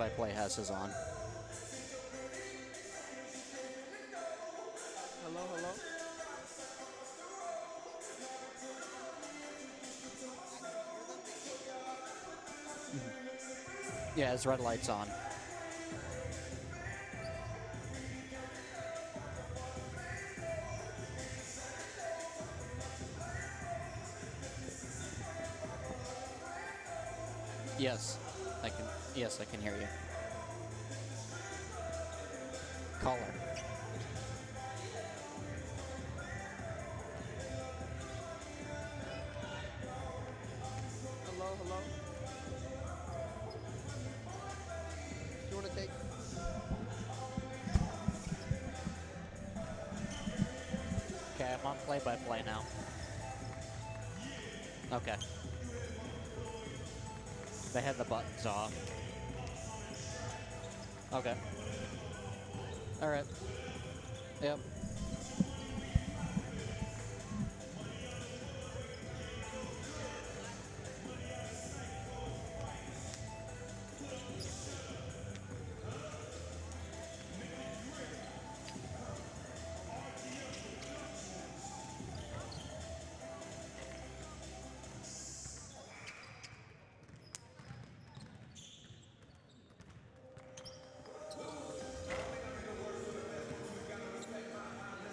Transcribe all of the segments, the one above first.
play-by-play has his on. Hello, hello. Yeah, his red light's on. Yes, I can. Yes, I can hear you. Caller. Hello, hello. Do you want to take? Okay, I'm on play-by-play now. Okay. They had the buttons off. Okay. All right. Yep.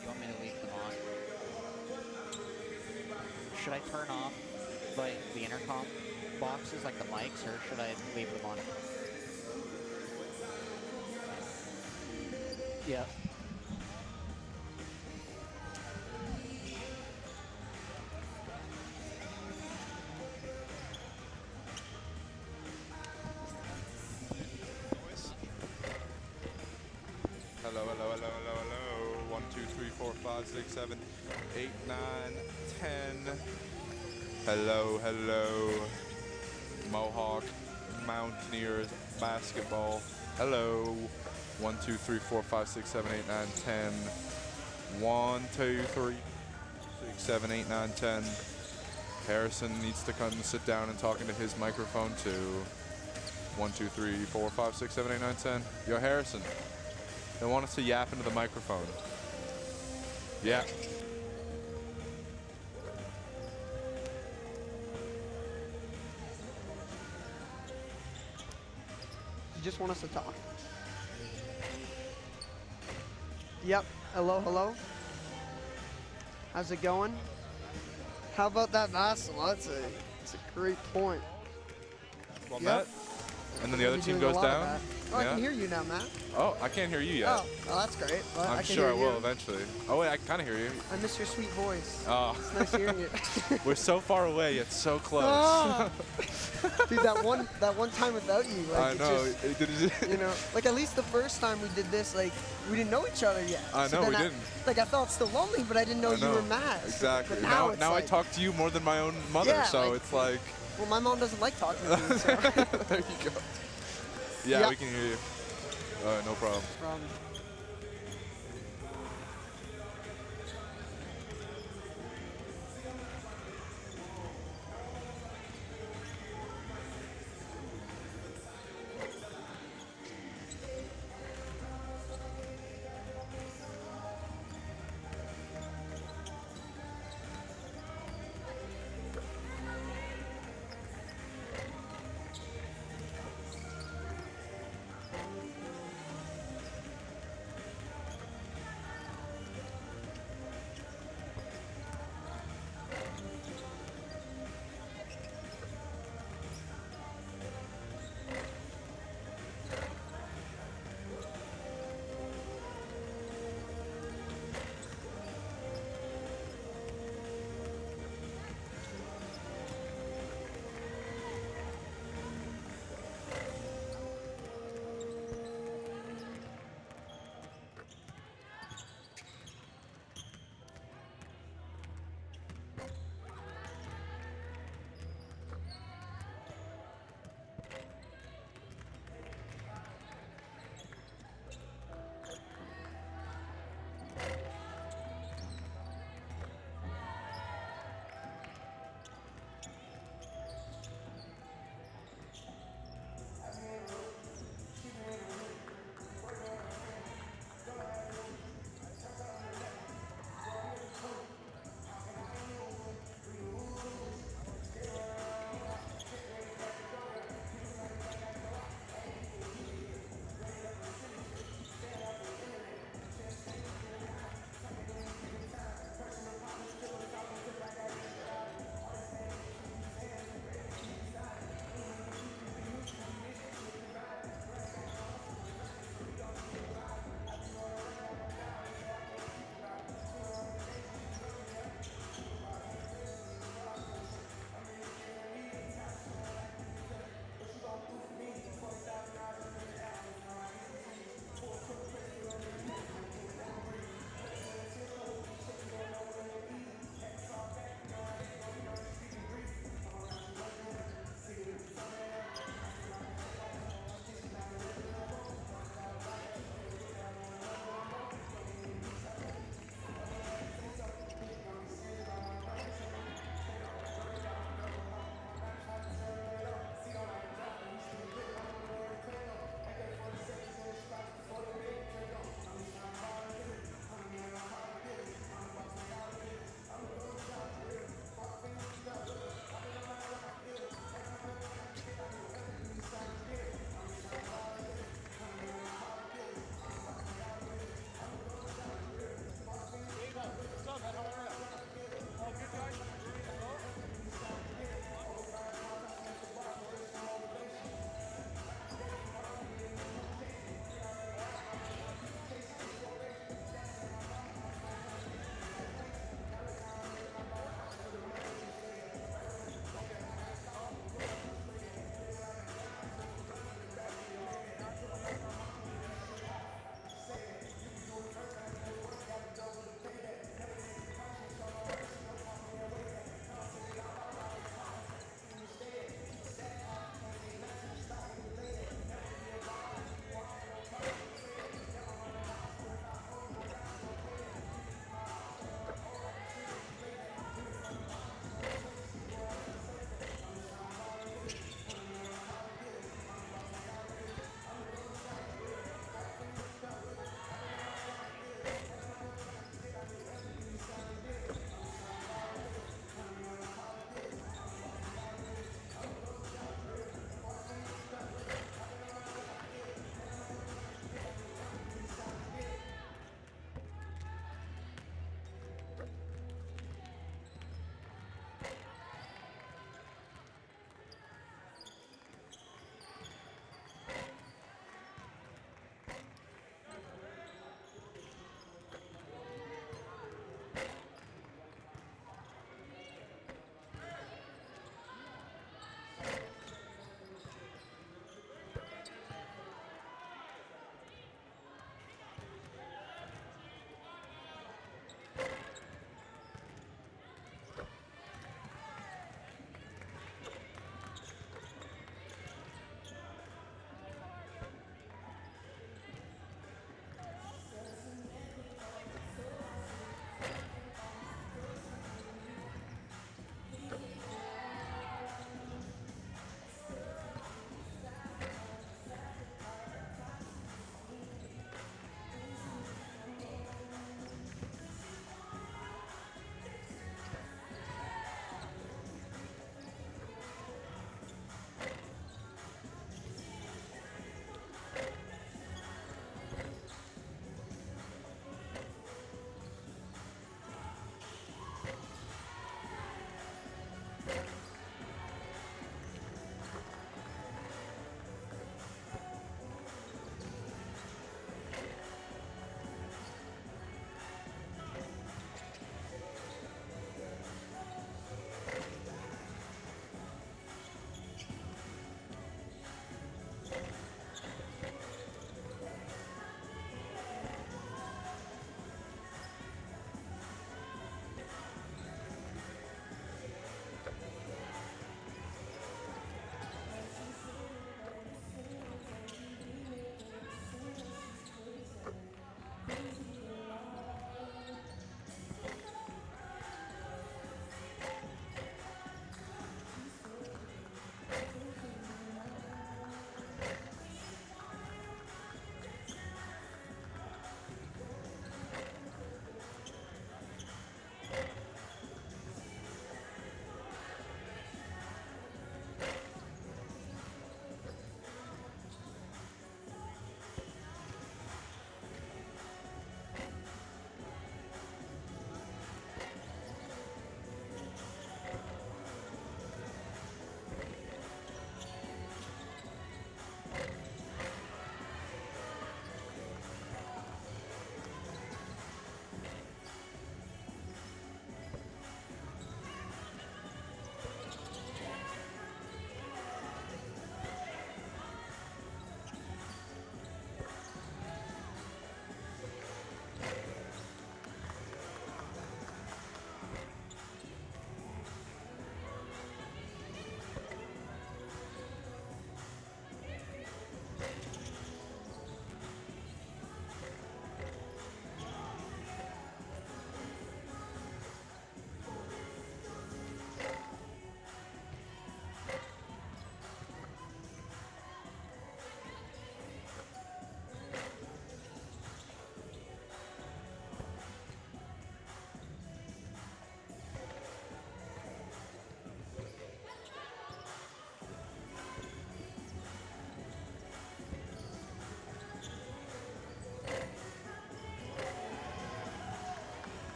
You want me to leave them on? Should I turn off the intercom boxes, like the mics, or should I leave them on? Yeah. Hello, hello, hello, hello, hello. 1, 2, 3, 4, 5, 6, 7, 8, 9, 10. Hello, hello. Mohawk Mountaineers basketball. Hello. 1, 2, 3, 4, 5, 6, 7, 8, 9, 10. 1, 2, 3, 6, 7, 8, 9, 10. Harrison needs to come and sit down and talk into his microphone too. 1, 2, 3, 4, 5, 6, 7, 8, 9, 10. Yo, Harrison. They want us to yap into the microphone. Yeah. You just want us to talk? Yep. Hello, hello. How's it going? How about that basketball? That's a great point. Well, Yep. Matt. And then the other You're team doing a goes lot of down. that. Oh, I Yeah. can hear you now, Matt. Oh, I can't hear you yet. Oh, well, that's great. But I'm I can sure I hear will you. eventually. Oh wait, I kind of hear you. I miss your sweet voice. Oh. It's nice hearing it. We're so far away yet so close. Ah! Dude, that one time without you, like I it know. just, you know, like at least the first time we did this, like we didn't know each other yet. I So know, then we didn't. Like I felt still lonely, but I didn't know I you were mad. Exactly. But Now, it's now like, I talk to you more than my own mother, Yeah, so like- it's like. Well, my mom doesn't like talking to me, so. There you go. Yeah, Yep. we can hear you. No problem.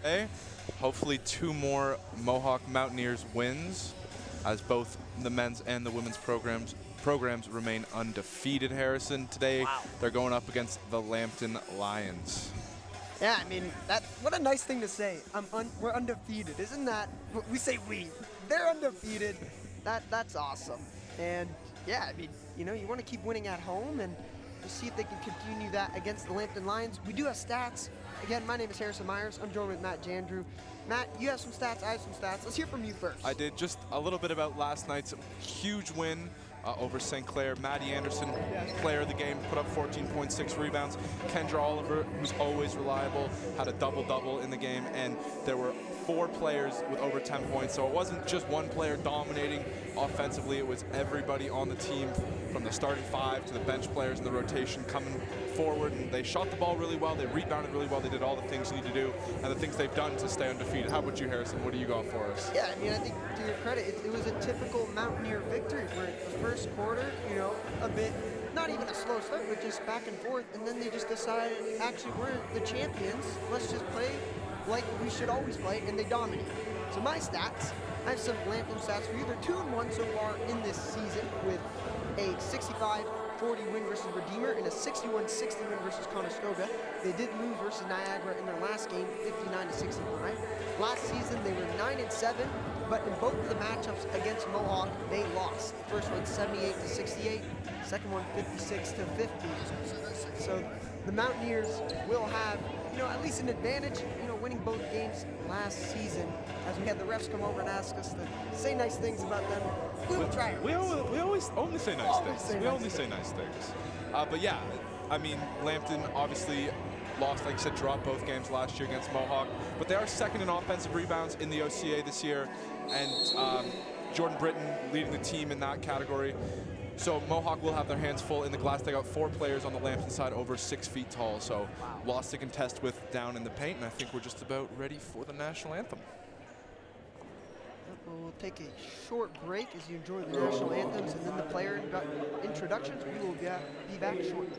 Okay. Hopefully 2 more Mohawk Mountaineers wins, as both the men's and the women's programs remain undefeated, Harrison. Today, Wow. they're going up against the Lambton Lions. Yeah, I mean, what a nice thing to say. We're undefeated. Isn't that, we say we. They're undefeated. That's awesome. And yeah, I mean, you know, you want to keep winning at home and we'll see if they can continue that against the Lambton Lions. We do have stats. Again, my name is Harrison Myers. I'm joined with Matt Jandrew. Matt, you have some stats, I have some stats. Let's hear from you first. I did just a little bit about last night's huge win over St. Clair. Maddie Anderson, player of the game, put up 14.6 rebounds. Kendra Oliver, who's always reliable, had a double-double in the game, and there were 4 players with over 10 points. So it wasn't just one player dominating offensively. It was everybody on the team, from the starting 5 to the bench players in the rotation, coming forward, and they shot the ball really well, they rebounded really well, they did all the things you need to do, and the things they've done to stay undefeated. How about you, Harrison? What do you got for us? Yeah, I mean, I think to your credit, it was a typical Mountaineer victory where the first quarter, you know, a bit, not even a slow start, but just back and forth, and then they just decided, actually, we're the champions, let's just play like we should always play, and they dominated. So my stats, I have some Lambton stats for you. They're 2-1 so far in this season with a 65-40 win versus Redeemer and a 61-60 win versus Conestoga. They did lose versus Niagara in their last game, 59-65. Last season they were 9-7, but in both of the matchups against Mohawk, they lost. The first one 78-68, second one 56-50. So the Mountaineers will have, you know, at least an advantage, you know, winning both games last season. As we had the refs come over and ask us to say nice things about them, we will try it. We always only say nice things. We only say nice things. But yeah, I mean, Lambton obviously lost, like you said, dropped both games last year against Mohawk, but they are second in offensive rebounds in the OCAA this year, and Jordan Britton leading the team in that category. So Mohawk will have their hands full in the glass. They got 4 players on the Lambton side over 6 feet tall, so lots to contest with down in the paint, and I think we're just about ready for the national anthem. We'll take a short break as you enjoy the national anthems and then the player introductions. We will be back shortly.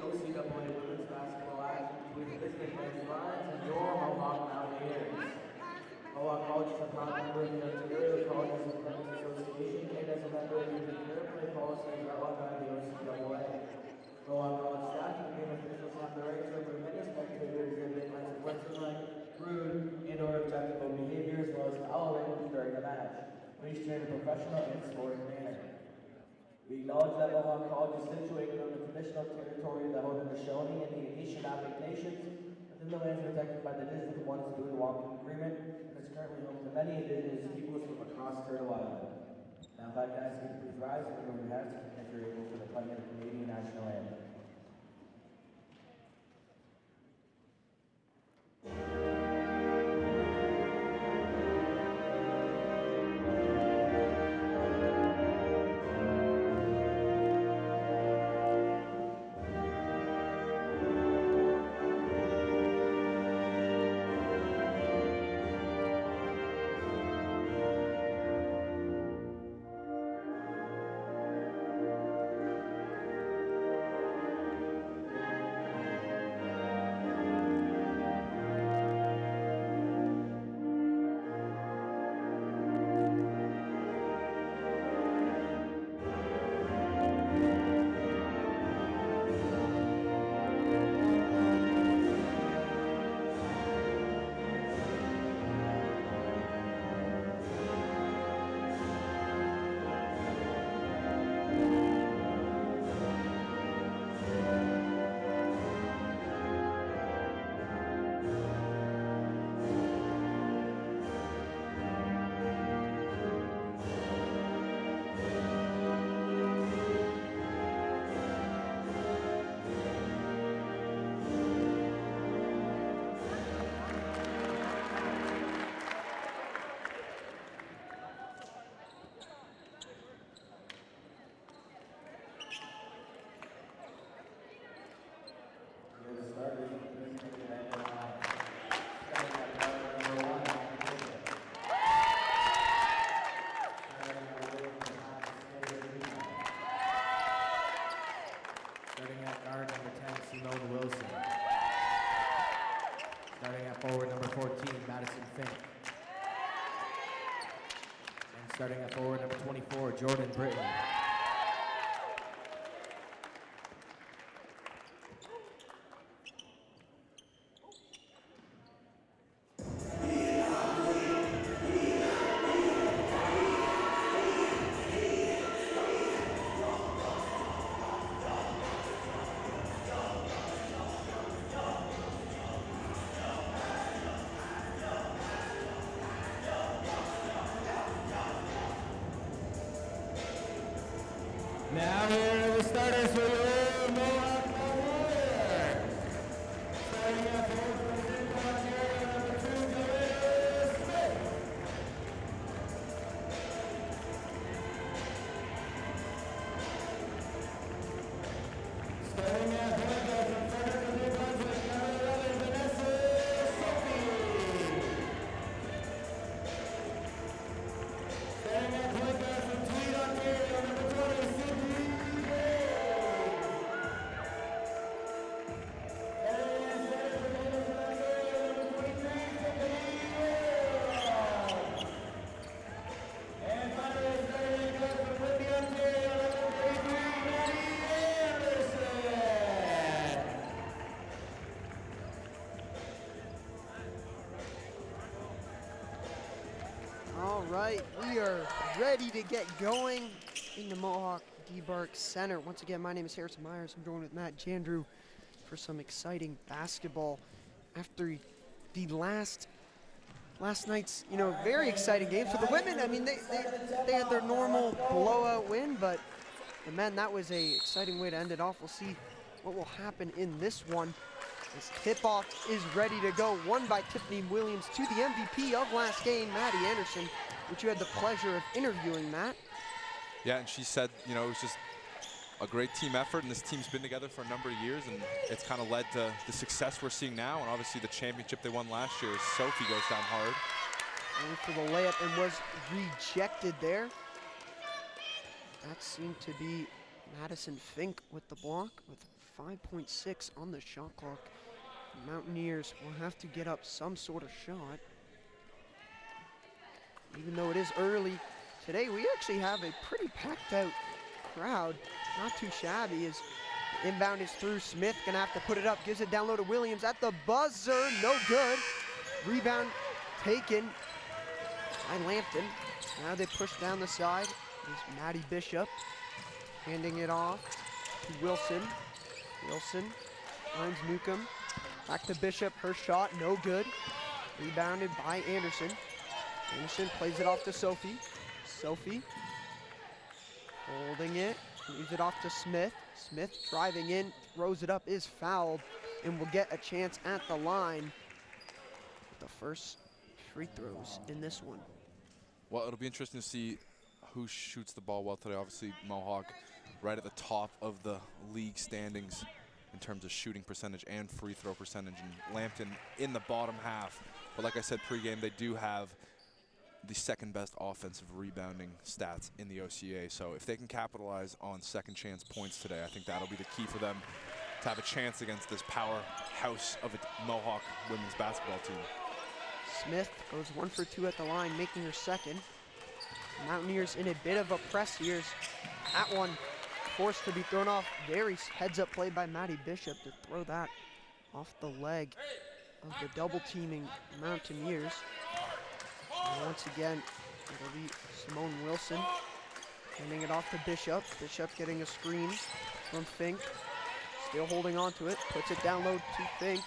Mohawk College is a proud member of the Ontario Colleges and Athletics Association and as a member of the fair play policies outlawed by the OCAA. Mohawk College staff and game officials have the right to remove any spectators exhibit unsportsmanlike, rude, and/or objectionable behavior as well as foul language during the match, which in a professional and sporting manner. We acknowledge that Mohawk College is situated on the traditional territory of the Haudenosaunee and the Anishinaabe Nations, within the lands protected by the District 1's Dewey Walking Agreement, and is currently home to many indigenous peoples from across Turtle Island. Now, if I can ask you to please rise and remove your hats if you're able for the playing of the Canadian national anthem. Madison Fink. And starting at forward, number 24, Jordan Britton. Now here are the starters for your Mohawk Mountaineers. Starting at forward from the Ontario, number 2, Joanna Smith. Starting at point guard from Frederick, New Brunswick, number 11, Vanessa Sophie. Starting at point guard from Tweed, Ontario, number 20, Sydney Gray. And starting from Hamilton, Ontario, number 23, Tiffany Williams. And finally, starting at guard from Whitby, Ontario, number 33, Maddie Anderson. All right, we are ready to get going in the Mohawk D-Bark Center. Once again, my name is Harrison Myers. I'm joined with Matt Jandrew for some exciting basketball. After the last night's, very exciting game for the women. I mean, they had their normal blowout win, but the men, that was a exciting way to end it off. We'll see what will happen in this one. This tip-off is ready to go, won by Tiffany Williams to the MVP of last game, Maddie Anderson, which you had the pleasure of interviewing, Matt. Yeah, and she said, it was just a great team effort, and this team's been together for a number of years, and it's kind of led to the success we're seeing now, and obviously the championship they won last year. Sophie goes down hard. Going for the layup and was rejected there. That seemed to be Madison Fink with the block with 5.6 on the shot clock. The Mountaineers will have to get up some sort of shot. Even though it is early today, we actually have a pretty packed out crowd. Not too shabby as the inbound is through. Smith gonna have to put it up, gives it down low to Williams at the buzzer, no good. Rebound taken by Lambton. Now they push down the side. There's Maddie Bishop handing it off to Wilson. Wilson finds Newcomb. Back to Bishop, her shot, no good. Rebounded by Anderson. Anderson plays it off to Sophie. Sophie holding it, leaves it off to Smith. Smith driving in, throws it up, is fouled, and will get a chance at the line. The first free throws in this one. Well, it'll be interesting to see who shoots the ball well today. Obviously, Mohawk right at the top of the league standings in terms of shooting percentage and free throw percentage, and Lambton in the bottom half. But like I said pregame, they do have the second best offensive rebounding stats in the OCAA. So if they can capitalize on second chance points today, I think that'll be the key for them to have a chance against this powerhouse of a Mohawk women's basketball team. Smith goes 1 for 2 at the line, making her second. Mountaineers in a bit of a press here. That one forced to be thrown off. Very heads-up play by Maddie Bishop to throw that off the leg of the double-teaming Mountaineers. And once again, it'll be Simone Wilson handing it off to Bishop. Bishop getting a screen from Fink. Still holding on to it. Puts it down low to Fink.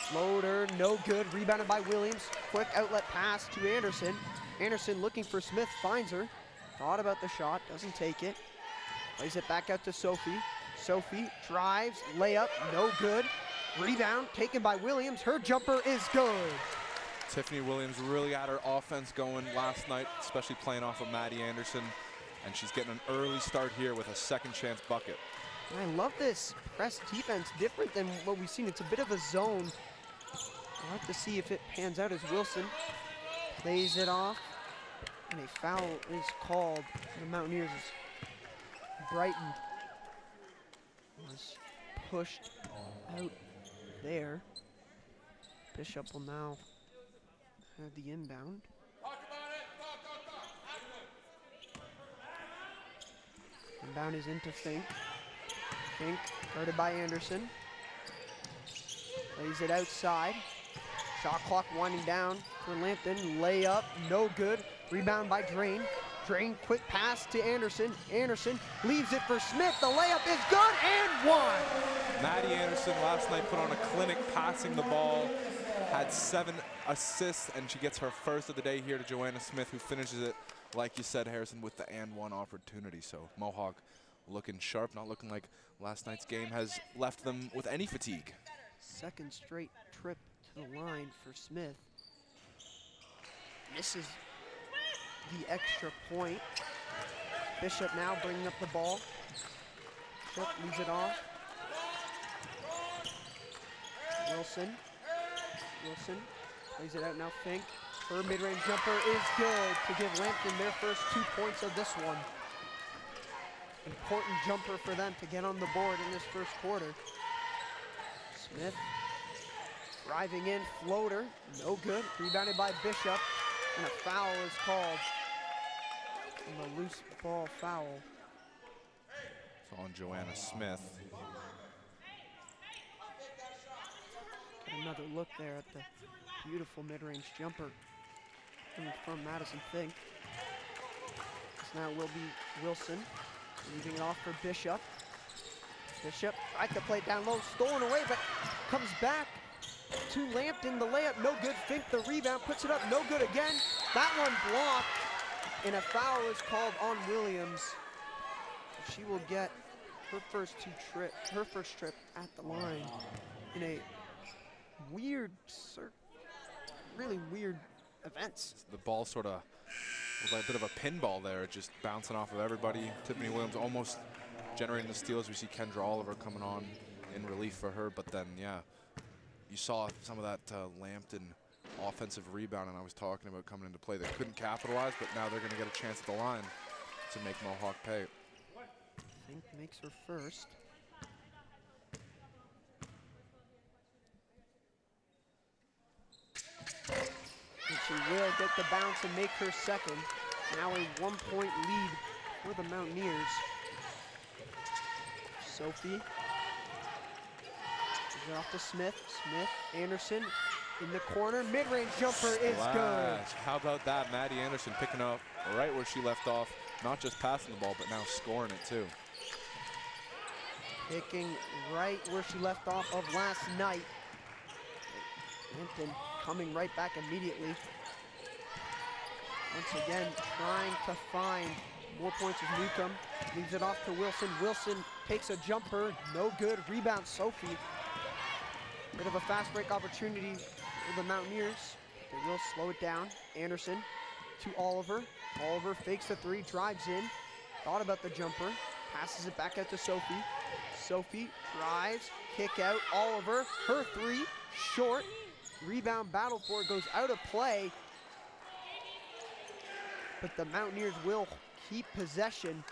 Floater, no good. Rebounded by Williams. Quick outlet pass to Anderson. Anderson looking for Smith, finds her. Thought about the shot, doesn't take it. Plays it back out to Sophie. Sophie drives, layup, no good. Rebound taken by Williams. Her jumper is good. Tiffany Williams really got her offense going last night, especially playing off of Maddie Anderson. And she's getting an early start here with a second chance bucket. And I love this press defense, different than what we've seen. It's a bit of a zone. We'll have to see if it pans out as Wilson plays it off. And a foul is called. The Mountaineers. Brighton was pushed out there. Bishop will now have the inbound. Inbound is into Fink. Fink guarded by Anderson. Plays it outside. Shot clock winding down for Lambton. Layup, no good. Rebound by Drain. Drain, quick pass to Anderson. Anderson leaves it for Smith. The layup is good and one. Maddie Anderson last night put on a clinic passing the ball. Had 7 assists, and she gets her first of the day here to Joanna Smith, who finishes it, like you said, Harrison, with the and one opportunity. So Mohawk looking sharp, not looking like last night's game has left them with any fatigue. Second straight trip to the line for Smith. Misses the extra point. Bishop now bringing up the ball. Bishop leaves it off. Wilson plays it out now. Fink. Her mid-range jumper is good to give Lambton their first 2 points of this one. Important jumper for them to get on the board in this first quarter. Smith driving in, floater, no good. Rebounded by Bishop, and a foul is called. And the loose ball foul. It's on Joanna Smith. Get another look there at the beautiful mid-range jumper coming from Madison Fink. This now will be Wilson, leaving it off for Bishop. Bishop tried to play it down low, stolen away, but comes back to Lambton. The layup, no good. Fink the rebound, puts it up, no good again. That one blocked, and a foul is called on Williams. She will get her first trip at the line in a really weird events. The ball sort of was like a bit of a pinball there, just bouncing off of everybody. Tiffany Williams almost generating the steals. We see Kendra Oliver coming on in relief for her, but then, yeah, you saw some of that Lambton offensive rebound, and I was talking about coming into play. They couldn't capitalize, but now they're going to get a chance at the line to make Mohawk pay. Fink makes her first. And she will get the bounce and make her second. Now a 1-point lead for the Mountaineers. Sophie. Gives it off to Smith. Smith, Anderson in the corner. Mid-range jumper is good. How about that? Maddie Anderson picking up right where she left off. Not just passing the ball, but now scoring it too. Picking right where she left off of last night. Lambton coming right back immediately. Once again, trying to find more points with Newcomb. Leaves it off to Wilson. Wilson takes a jumper, no good. Rebound, Sophie. Bit of a fast break opportunity for the Mountaineers. They will slow it down. Anderson to Oliver. Oliver fakes the three, drives in. Thought about the jumper. Passes it back out to Sophie. Sophie drives, kick out. Oliver, her three, short. Rebound battle for it, goes out of play. But the Mountaineers will keep possession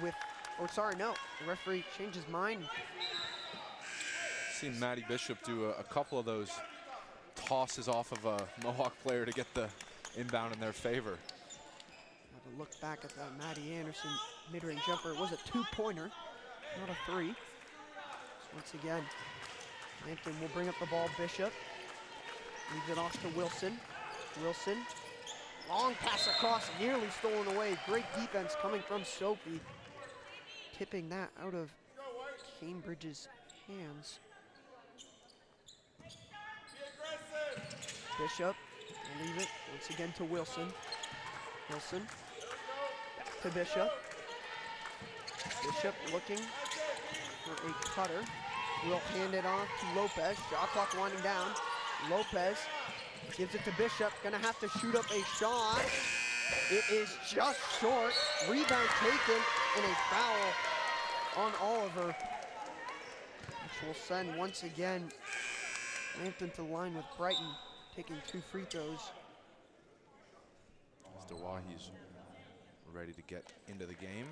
with, or sorry, no, the referee changed his mind. Seen Maddie Bishop do a couple of those tosses off of a Mohawk player to get the inbound in their favor. Have a look back at that Maddie Anderson mid-range jumper. It was a two-pointer, not a three. So once again, Lambton will bring up the ball. Bishop leaves it off to Wilson. Wilson, long pass across, nearly stolen away. Great defense coming from Sophie. Tipping that out of Cambridge's hands. Bishop will leave it once again to Wilson. Wilson back to Bishop. Bishop looking for a cutter. Will hand it off to Lopez. Shot clock winding down. Lopez gives it to Bishop. Gonna have to shoot up a shot. It is just short. Rebound taken and a foul on Oliver, which will send once again Lambton to the line with Brighton taking 2 free throws. Mr. Wahi's ready to get into the game.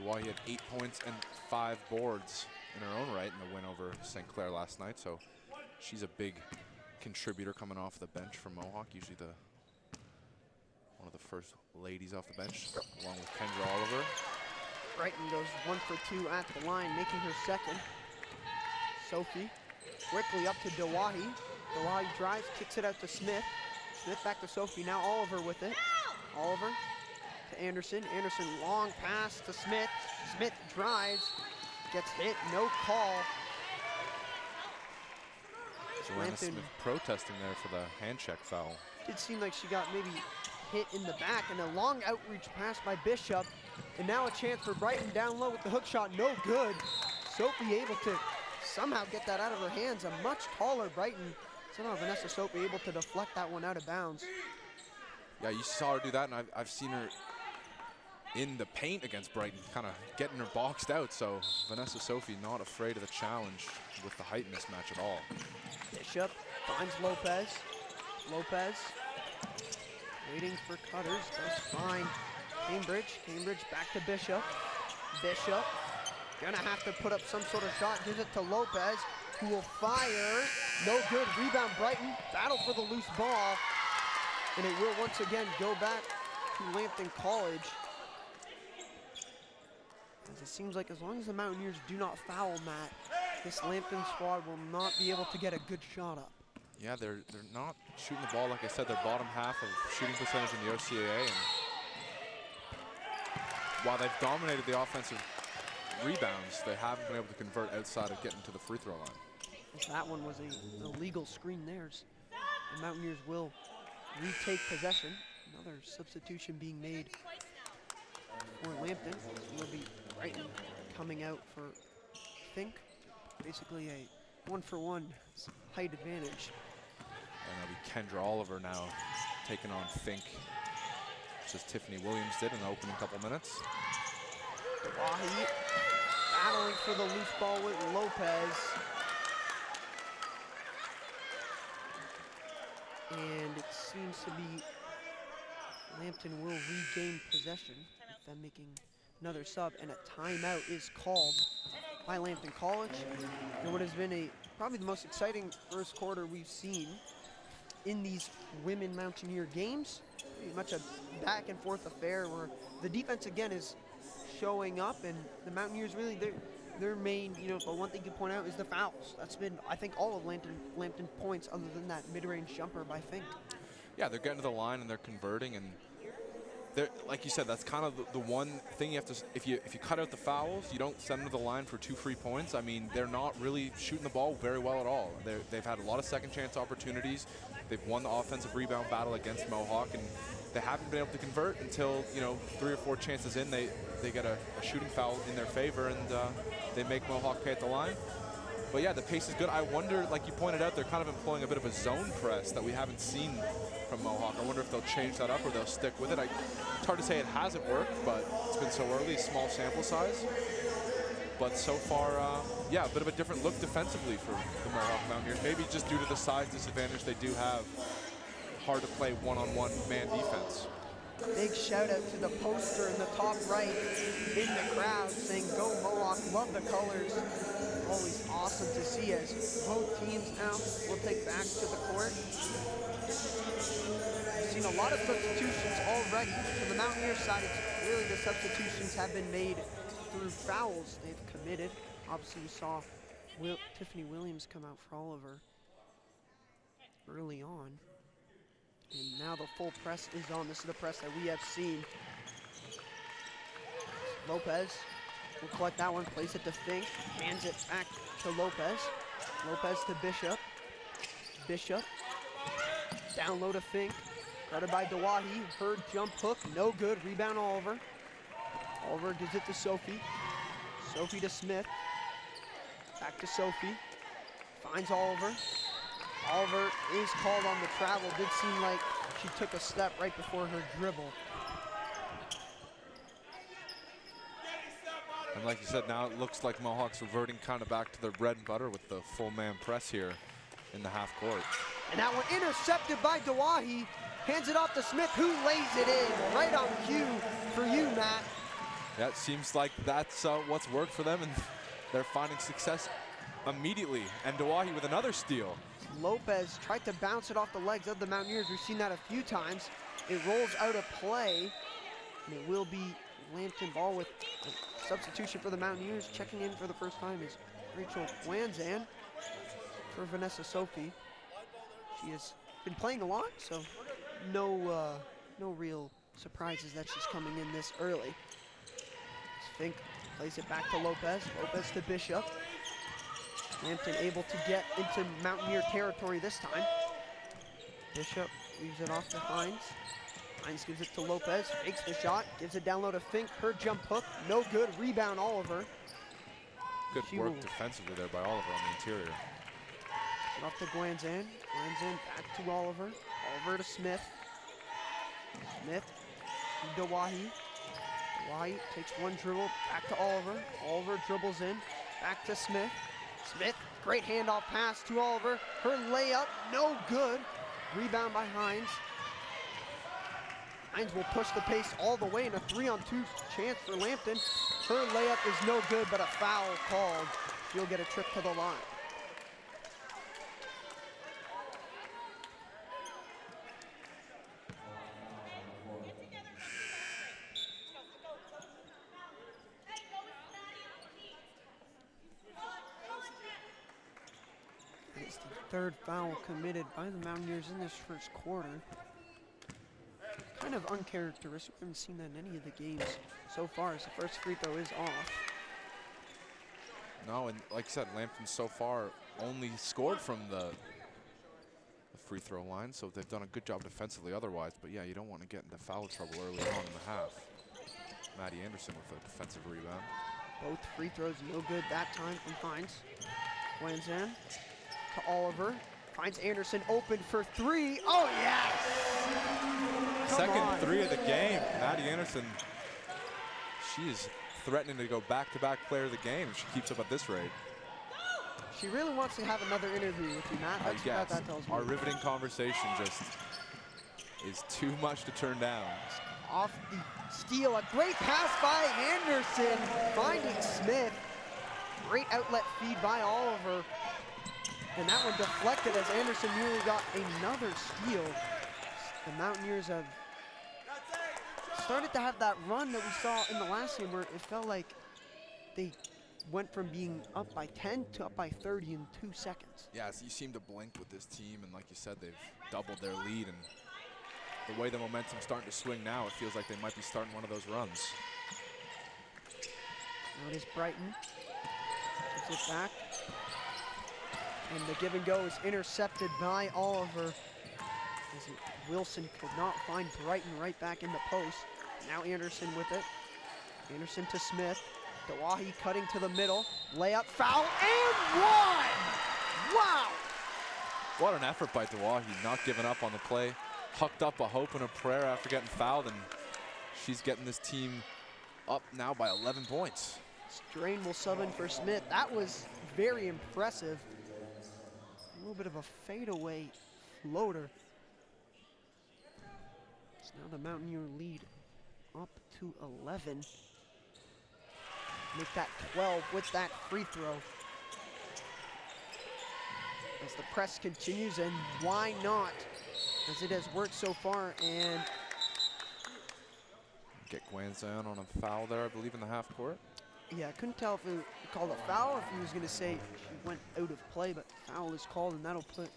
Hawaii had 8 points and 5 boards in her own right in the win over St. Clair last night. So she's a big contributor coming off the bench for Mohawk. Usually one of the first ladies off the bench, along with Kendra Oliver. Brighton goes 1 for 2 at the line, making her second. Sophie quickly up to Dawahi. Dawahi drives, kicks it out to Smith. Smith back to Sophie, now Oliver with it. Oliver to Anderson. Anderson, long pass to Smith. Smith drives, gets hit, no call. Joanna Smith protesting there for the hand check foul. Did seem like she got maybe hit in the back, and a long outreach pass by Bishop. And now a chance for Brighton down low with the hook shot, no good. Sophie able to somehow get that out of her hands. A much taller Brighton. Somehow Vanessa Sophie able to deflect that one out of bounds. Yeah, you saw her do that, and I've seen her in the paint against Brighton, kind of getting her boxed out. So Vanessa Sophie not afraid of the challenge with the height mismatch at all. Bishop finds Lopez. Lopez waiting for cutters, does fine. Cambridge back to Bishop. Bishop gonna have to put up some sort of shot, gives it to Lopez, who will fire. No good, rebound Brighton, battle for the loose ball. And it will once again go back to Lambton College. As it seems like as long as the Mountaineers do not foul, Matt, this Lambton squad will not be able to get a good shot up. Yeah, they're not shooting the ball, like I said, they're bottom half of shooting percentage in the OCAA. And while they've dominated the offensive rebounds, they haven't been able to convert outside of getting to the free throw line. That one was a legal screen theirs. The Mountaineers will retake possession. Another substitution being made for Lambton. This will be Brighton coming out for Fink. Basically a 1-for-1 height advantage. And that'll be Kendra Oliver now taking on Fink, just as Tiffany Williams did in the opening couple minutes. Wahi battling for the loose ball with Lopez. And it seems to be Lambton will regain possession with them making another sub, and a timeout is called by Lambton College. And what has been probably the most exciting first quarter we've seen in these women Mountaineer games. Pretty much a back and forth affair where the defense again is showing up, and the Mountaineers really, their main, the one thing to point out is the fouls. That's been, I think, all of Lambton points other than that mid-range jumper by Fink. Yeah, they're getting to the line and they're converting, and they're, like you said, that's kind of the one thing you have to, if you cut out the fouls, you don't send them to the line for 2 free points. I mean, they're not really shooting the ball very well at all. They've had a lot of second chance opportunities. They've won the offensive rebound battle against Mohawk, and they haven't been able to convert until, 3 or 4 chances in, they get a shooting foul in their favor, and they make Mohawk pay at the line. But yeah, the pace is good. I wonder, like you pointed out, they're kind of employing a bit of a zone press that we haven't seen from Mohawk. I wonder if they'll change that up or they'll stick with it. It's hard to say it hasn't worked, but it's been so early, small sample size. But so far, yeah, a bit of a different look defensively for the Mohawk Mountaineers. Maybe just due to the size disadvantage they do have. Hard to play one-on-one man defense. Big shout out to the poster in the top right in the crowd saying, "Go Mohawk, love the colors." Always awesome to see as both teams now will take back to the court. We've seen a lot of substitutions already. For the Mountaineers side, it's really the substitutions have been made through fouls they've committed. Obviously, we saw Tiffany Williams come out for Oliver early on. And now the full press is on. This is the press that we have seen. Lopez will collect that one, place it to Fink, hands it back to Lopez. Lopez to Bishop. Bishop, down low to Fink, guarded by Dawahi. Her jump hook, no good, rebound Oliver. Oliver gives it to Sophie. Sophie to Smith, back to Sophie, finds Oliver. Oliver is called on the travel. Did seem like she took a step right before her dribble. And like you said, now it looks like Mohawk's reverting kind of back to their bread and butter with the full man press here in the half court. And that one intercepted by Dawahi. Hands it off to Smith, who lays it in. Right on cue for you, Matt. Yeah, it seems like that's what's worked for them, and they're finding success immediately. And Dawahi with another steal. Lopez tried to bounce it off the legs of the Mountaineers. We've seen that a few times. It rolls out of play, and it will be Lambton ball with a substitution for the Mountaineers. Checking in for the first time is Rachel Wanzan for Vanessa Sophie. She has been playing a lot, so no real surprises that she's coming in this early. Fink plays it back to Lopez. Lopez to Bishop. Lambton able to get into Mountaineer territory this time. Bishop leaves it off to Hines. Hines gives it to Lopez, fakes the shot, gives it down low to Fink. Her jump hook, no good. Rebound Oliver. Good work defensively there by Oliver on the interior. Off to Guanzan. Guanzan back to Oliver. Oliver to Smith. Smith to Dawahi. Dawahi takes one dribble, back to Oliver. Oliver dribbles in, back to Smith. Smith, great handoff pass to Oliver. Her layup, no good. Rebound by Hines. Hines will push the pace all the way in a 3-on-2 chance for Lambton. Her layup is no good, but a foul called. She'll get a trip to the line. It's the third foul committed by the Mountaineers in this first quarter. Kind of uncharacteristic. We haven't seen that in any of the games so far, as the first free throw is off. No, and like I said, Lambton so far only scored from the free throw line, so they've done a good job defensively otherwise. But yeah, you don't want to get into foul trouble early on in the half. Maddie Anderson with a defensive rebound. Both free throws no good that time from Hines. Wanzan to Oliver. Finds Anderson open for three. Oh, yes! Second three of the game. Maddie Anderson, she is threatening to go back-to-back player of the game if she keeps up at this rate. She really wants to have another interview with you, Matt. That's what that tells me. Our riveting conversation just is too much to turn down. Off the steal, a great pass by Anderson, finding Smith. Great outlet feed by Oliver. And that one deflected as Anderson nearly got another steal. The Mountaineers have started to have that run that we saw in the last game where it felt like they went from being up by 10 to up by 30 in 2 seconds. Yeah, so you seem to blink with this team, and like you said, they've doubled their lead, and the way the momentum's starting to swing now, it feels like they might be starting one of those runs. Now it is Brighton. Gives it back. And the give and go is intercepted by Oliver. As Wilson could not find Brighton right back in the post. Now Anderson with it. Anderson to Smith. Dawahi cutting to the middle. Layup, foul, and one! Wow! What an effort by Dawahi, not giving up on the play. Hucked up a hope and a prayer after getting fouled, and she's getting this team up now by 11 points. Strain will sub in for Smith. That was very impressive. A little bit of a fadeaway floater. So now the Mountaineer lead up to 11. Make that 12 with that free throw. As the press continues, and why not? As it has worked so far, and Get Guanzan on a foul there, I believe, in the half court. yeah, I couldn't tell if it called a foul or if he was gonna say she went out of play, but foul is called, and that'll put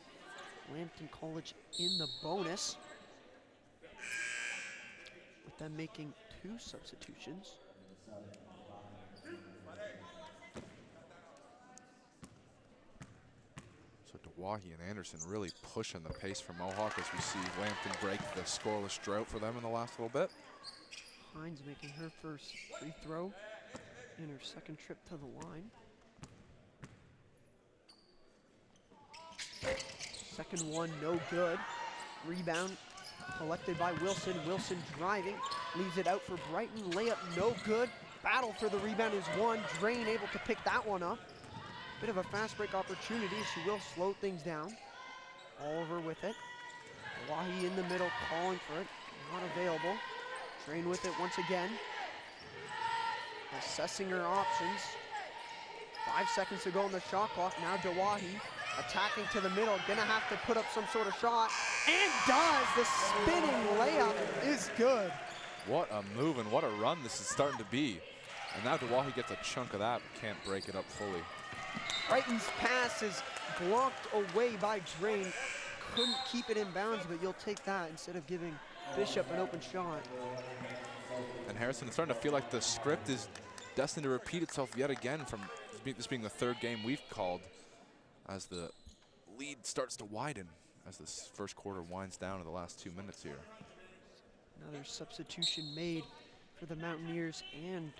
Lambton College in the bonus. With them making 2 substitutions. So Dawahi and Anderson really pushing the pace for Mohawk as we see Lambton break the scoreless drought for them in the last little bit. Hines making her first free throw in her second trip to the line. Second one, no good. Rebound collected by Wilson. Wilson driving, leaves it out for Brighton. Layup, no good. Battle for the rebound is won. Drain able to pick that one up. Bit of a fast break opportunity. She will slow things down. Oliver with it. Dawahi in the middle, calling for it. Not available. Drain with it once again. assessing her options. 5 seconds to go on the shot clock. Now Dawahi attacking to the middle, gonna have to put up some sort of shot, and does. The spinning layup is good. What a move and what a run this is starting to be. And now Dawahi gets a chunk of that, but can't break it up fully. Brighton's pass is blocked away by Drain. Couldn't keep it in bounds, but you'll take that instead of giving Bishop an open shot. And Harrison, it's starting to feel like the script is destined to repeat itself yet again from this being the third game we've called, as the lead starts to widen as this first quarter winds down to the last 2 minutes here. Another substitution made for the Mountaineers and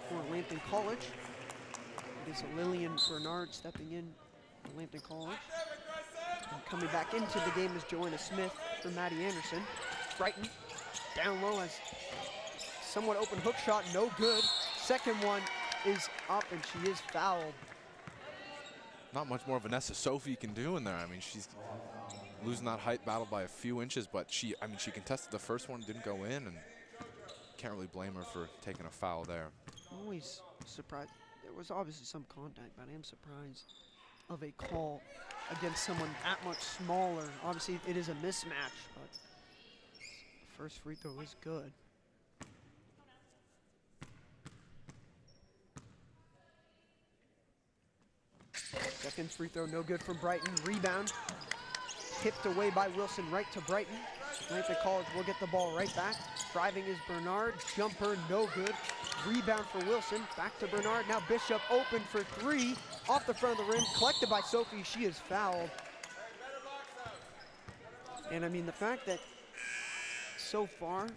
for Lambton College. It is Lillian Bernard stepping in for Lambton College. And coming back into the game is Joanna Smith for Maddie Anderson. Brighton down low has somewhat open hook shot, no good. Second one is up and she is fouled. Not much more Vanessa Sophie can do in there. I mean, she's losing that height battle by a few inches, but she contested the first one, didn't go in, and can't really blame her for taking a foul there. Always surprised. There was obviously some contact, but I am surprised of a call against someone that much smaller. Obviously, it is a mismatch, but the first free throw is good. Second free throw, no good from Brighton. Rebound, tipped away by Wilson, right to Brighton. Lambton College will get the ball right back. Driving is Bernard, jumper, no good. Rebound for Wilson, back to Bernard. Now Bishop open for three, off the front of the rim, collected by Sophie, she is fouled. And I mean, the fact that so far,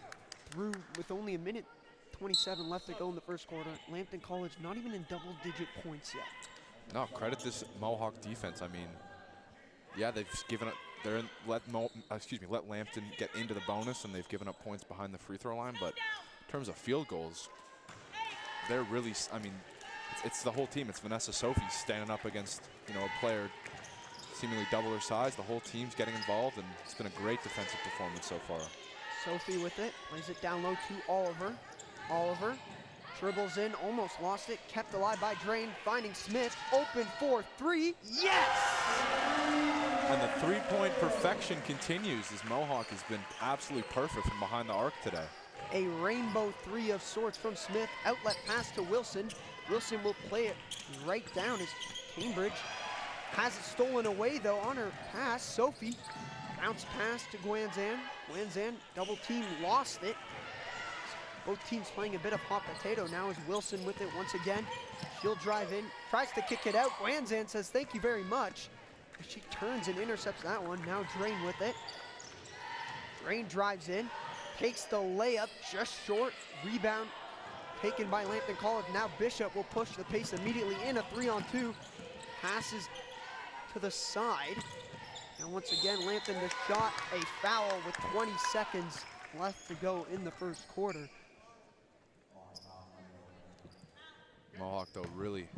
through with only 1:27 left to go in the first quarter, Lambton College not even in double-digit points yet. No, credit this Mohawk defense. I mean, yeah, they've given up. Let Lambton get into the bonus, and they've given up points behind the free throw line. But in terms of field goals, they're really. I mean, it's the whole team. It's Vanessa Sophie standing up against a player seemingly double her size. The whole team's getting involved, and it's been a great defensive performance so far. Sophie with it, plays it down low to Oliver. Oliver dribbles in, almost lost it, kept alive by Drain, finding Smith, open for three, yes! And the three-point perfection continues as Mohawk has been absolutely perfect from behind the arc today. A rainbow three of sorts from Smith, outlet pass to Wilson. Wilson will play it right down as Cambridge has it stolen away though on her pass. Sophie, bounce pass to Guanzan. Guanzan, double team, lost it. Both teams playing a bit of hot potato now as Wilson with it once again. She'll drive in, tries to kick it out. Guanzan says thank you very much. She turns and intercepts that one. Now Drain with it. Drain drives in, takes the layup just short. Rebound taken by Lambton College. Now Bishop will push the pace immediately in a 3-on-2. Passes to the side. And once again, Lambton the shot, a foul with 20 seconds left to go in the first quarter. Mohawk, though, really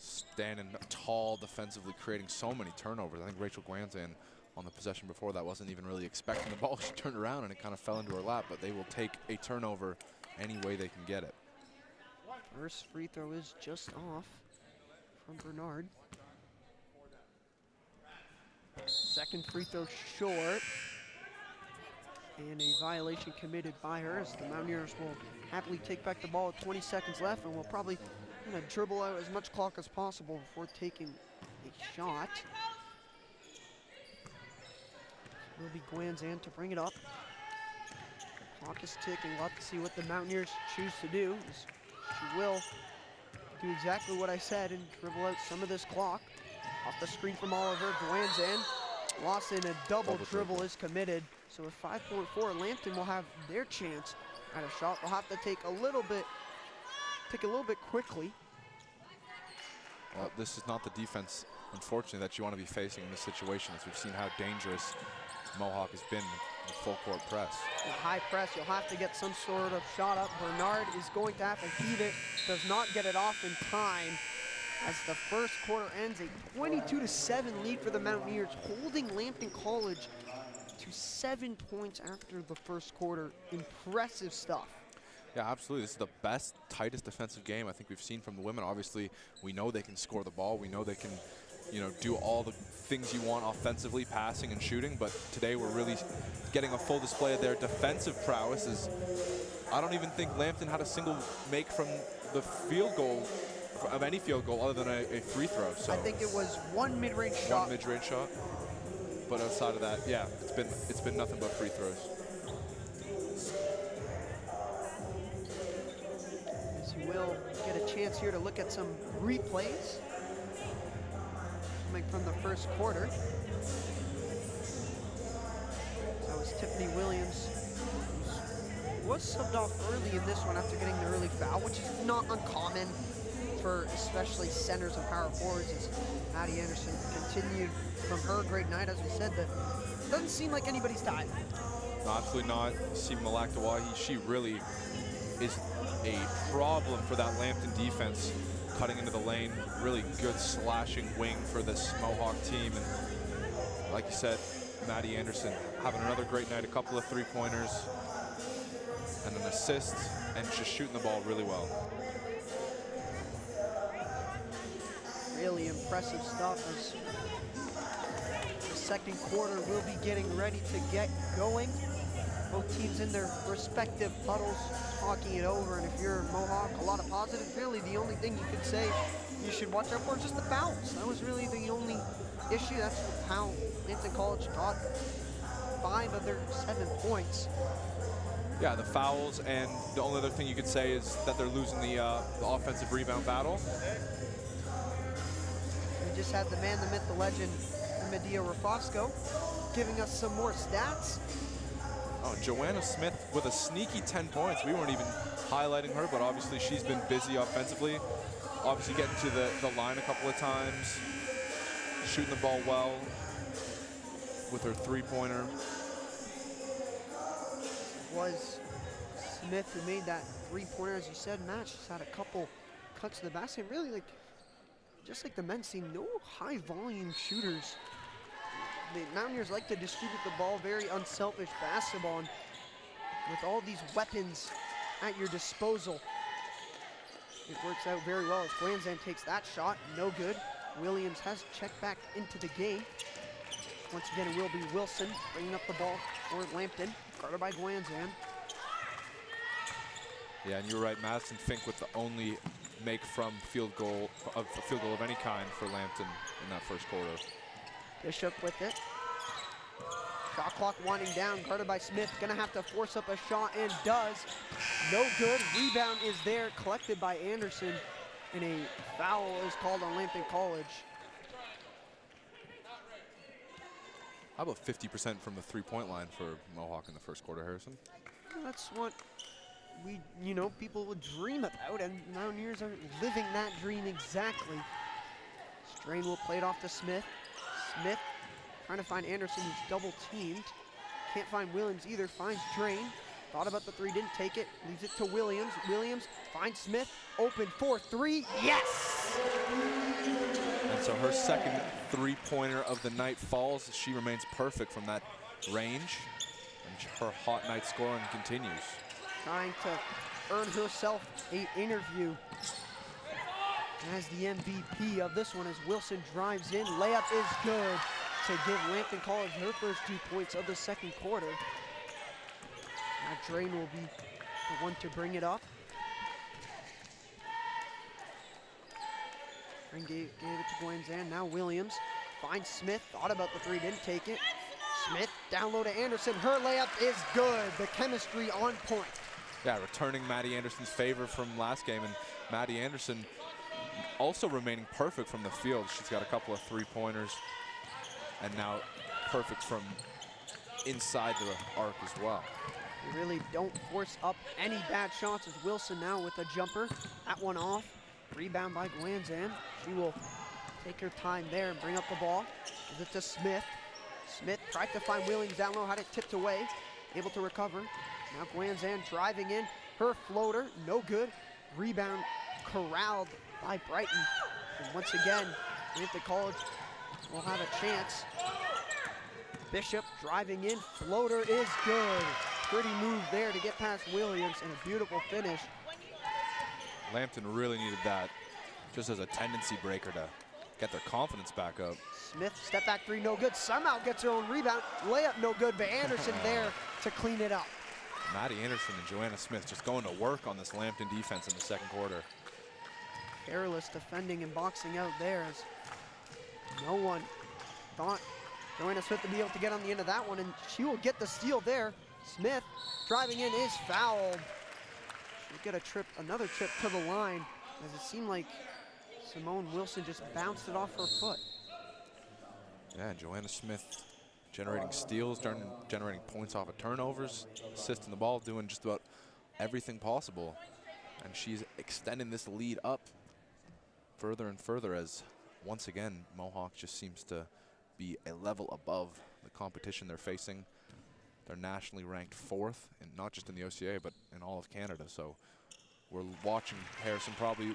standing tall defensively, creating so many turnovers. I think Rachel Guanzan on the possession before that wasn't even really expecting the ball. She turned around and it kind of fell into her lap, but they will take a turnover any way they can get it. First free throw is just off from Bernard. Second free throw short. And a violation committed by her as the Mountaineers will happily take back the ball with 20 seconds left and will probably dribble out as much clock as possible before taking a shot. It will be Guanzan to bring it up. Clock is ticking. We'll have to see what the Mountaineers choose to do. She will do exactly what I said and dribble out some of this clock. Off the screen from Oliver, Guanzan lost in a double dribble is committed. So with 5.4, Lambton will have their chance at a shot. They'll have to take a little bit quickly. Well, this is not the defense, unfortunately, that you want to be facing in this situation, as we've seen how dangerous Mohawk has been in full court press. In high press, you'll have to get some sort of shot up. Bernard is going to have to heave it, does not get it off in time. As the first quarter ends, a 22-7 lead for the Mountaineers, holding Lambton College to 7 points after the first quarter. Impressive stuff. Yeah, absolutely. This is the best, tightest defensive game I think we've seen from the women. Obviously, we know they can score the ball. We know they can, you know, do all the things you want offensively, passing and shooting. But today we're really getting a full display of their defensive prowess. I don't even think Lambton had a single make from the field goal, of any field goal, other than a free throw. So I think it was one mid-range shot. one mid-range shot. But outside of that, yeah, it's been nothing but free throws. As you will get a chance here to look at some replays coming from the first quarter. That was Tiffany Williams, who was subbed off early in this one after getting the early foul, which is not uncommon for especially centers and power forwards, as Maddie Anderson continued from her great night. As we said, that doesn't seem like anybody's time. No, absolutely not. You see Malak Dawahi, she really is a problem for that Lambton defense, cutting into the lane. Really good slashing wing for this Mohawk team. And like you said, Maddie Anderson having another great night, a couple of three-pointers and an assist, and just shooting the ball really well. Really impressive stuff as the second quarter will be getting ready to get going. Both teams in their respective puddles talking it over, and if you're Mohawk, a lot of positive. Really, the only thing you could say you should watch out for is just the fouls. That was really the only issue. That's how Lambton College got 5 of their 7 points. Yeah, the fouls, and the only other thing you could say is that they're losing the offensive rebound battle. We just had the man, the myth, the legend, Medea Rafosco, giving us some more stats. Oh, Joanna Smith with a sneaky 10 points. We weren't even highlighting her, but obviously she's been busy offensively. Obviously getting to the line a couple of times, shooting the ball well with her three-pointer. Was Smith who made that three-pointer, as you said, Matt. She's had a couple cuts to the basket. Really, like, just like the men's team, no high-volume shooters. The Mountaineers like to distribute the ball, very unselfish basketball, and with all these weapons at your disposal, it works out very well as Glanzan takes that shot, no good. Williams has checked back into the game. Once again, it will be Wilson bringing up the ball for Lambton, guarded by Glanzan. Yeah, and you're right, Madison Fink with the only make from field goal of any kind for Lambton in that first quarter. Bishop with it. Shot clock winding down, guarded by Smith. Gonna have to force up a shot, and does. No good. Rebound is there, collected by Anderson, and a foul is called on Lambton College. How about 50% from the three-point line for Mohawk in the first quarter, Harrison? That's what we, people would dream about, and Mountaineers are living that dream exactly. Strain will play it off to Smith. Smith trying to find Anderson, who's double teamed. Can't find Williams either, finds Drain. Thought about the three, didn't take it, leaves it to Williams. Williams finds Smith, open for three, yes! And so her second three-pointer of the night falls. She remains perfect from that range, and her hot night scoring continues. Trying to earn herself an interview as the MVP of this one, as Wilson drives in. Layup is good to give Lambton College her first 2 points of the second quarter. Now Drain will be the one to bring it up. Drain gave it to Glanzan. Now Williams finds Smith. Thought about the three, didn't take it. Smith down low to Anderson. Her layup is good. The chemistry on point. Yeah, returning Maddie Anderson's favor from last game, and Maddie Anderson also remaining perfect from the field. She's got a couple of three-pointers, and now perfect from inside the arc as well. They really don't force up any bad shots, as Wilson now with a jumper. That one off. Rebound by Glanzan. She will take her time there and bring up the ball. Gives it to Smith. Smith tried to find Williams down low, had it tipped away. Able to recover. Now Glanzan driving in. Her floater, no good. Rebound corralled by Brighton. And once again, Lambton College will have a chance. Bishop driving in, floater is good. pretty move there to get past Williams, and a beautiful finish. Lambton really needed that just as a tendency breaker to get their confidence back up. Smith, step back three, no good. Somehow gets her own rebound. Layup, no good, but Anderson there to clean it up. Maddie Anderson and Joanna Smith just going to work on this Lambton defense in the second quarter. Careless defending and boxing out there, as no one thought Joanna Smith would be able to get on the end of that one, and she will get the steal there. Smith driving in is fouled. She'll get a trip, another trip to the line, as it seemed like Simone Wilson just bounced it off her foot. Yeah, Joanna Smith generating steals, generating points off of turnovers, assisting the ball, doing just about everything possible. And she's extending this lead up further and further, as once again, Mohawk just seems to be a level above the competition they're facing. They're nationally ranked 4th, and not just in the OCAA, but in all of Canada. So we're watching Harrison, probably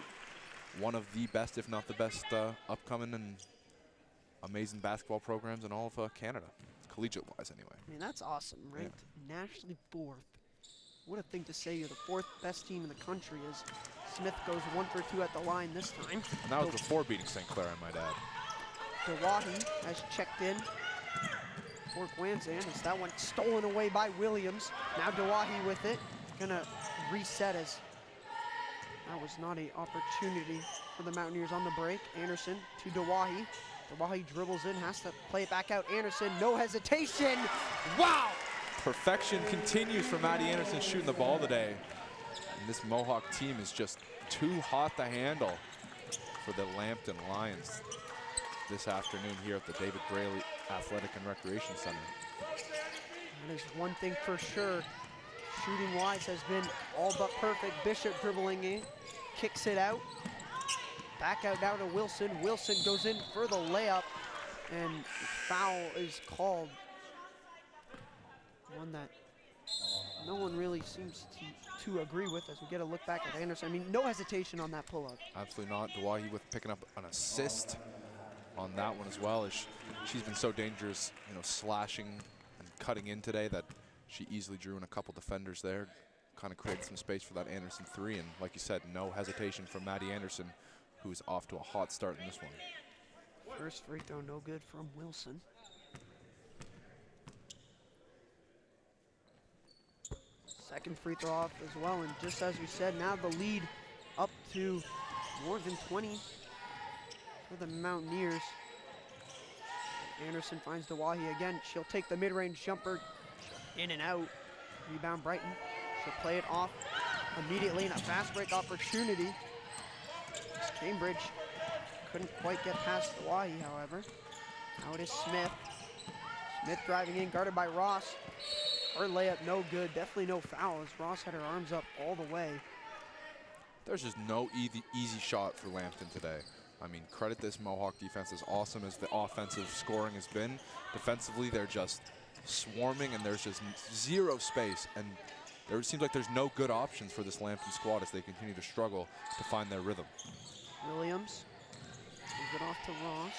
one of the best, if not the best, upcoming and amazing basketball programs in all of Canada, collegiate-wise anyway. I mean, that's awesome, right? Yeah. Nationally 4th. What a thing to say. You're the 4th best team in the country, as Smith goes 1 for 2 at the line this time. And that was before beating St. Clair, I might add. Dawahi has checked in for Gwanzan, as that one stolen away by Williams. Now Dawahi with it. Gonna reset, as that was not an opportunity for the Mountaineers on the break. Anderson to Dawahi. Dawahi dribbles in, has to play it back out. Anderson, no hesitation. Wow! Perfection continues for Maddie Anderson shooting the ball today. And this Mohawk team is just too hot to handle for the Lambton Lions this afternoon here at the David Braley Athletic and Recreation Center. That is one thing for sure. Shooting-wise has been all but perfect. Bishop dribbling in, kicks it out. Back out now to Wilson. Wilson goes in for the layup, and foul is called. One that no one really seems to agree with, as we get a look back at Anderson. I mean, no hesitation on that pull-up. Absolutely not. Dawahi with picking up an assist on that one as well, as she's been so dangerous, you know, slashing and cutting in today, that she easily drew in a couple defenders there, kind of created some space for that Anderson three. And like you said, no hesitation from Maddie Anderson, who is off to a hot start in this one. First free throw, no good from Wilson. Second free throw off as well, and just as we said, now the lead up to more than 20 for the Mountaineers. Anderson finds Dawahi again. She'll take the mid-range jumper, in and out. Rebound Brighton. She'll play it off immediately in a fast break opportunity. Cambridge couldn't quite get past Dawahi, however. Now it is Smith. Smith driving in, guarded by Ross. Her layup no good, definitely no foul, as Ross had her arms up all the way. There's just no easy shot for Lambton today. I mean, credit this Mohawk defense, as awesome as the offensive scoring has been. Defensively, they're just swarming, and there's just zero space. And there seems like there's no good options for this Lambton squad as they continue to struggle to find their rhythm. Williams moves it off to Ross.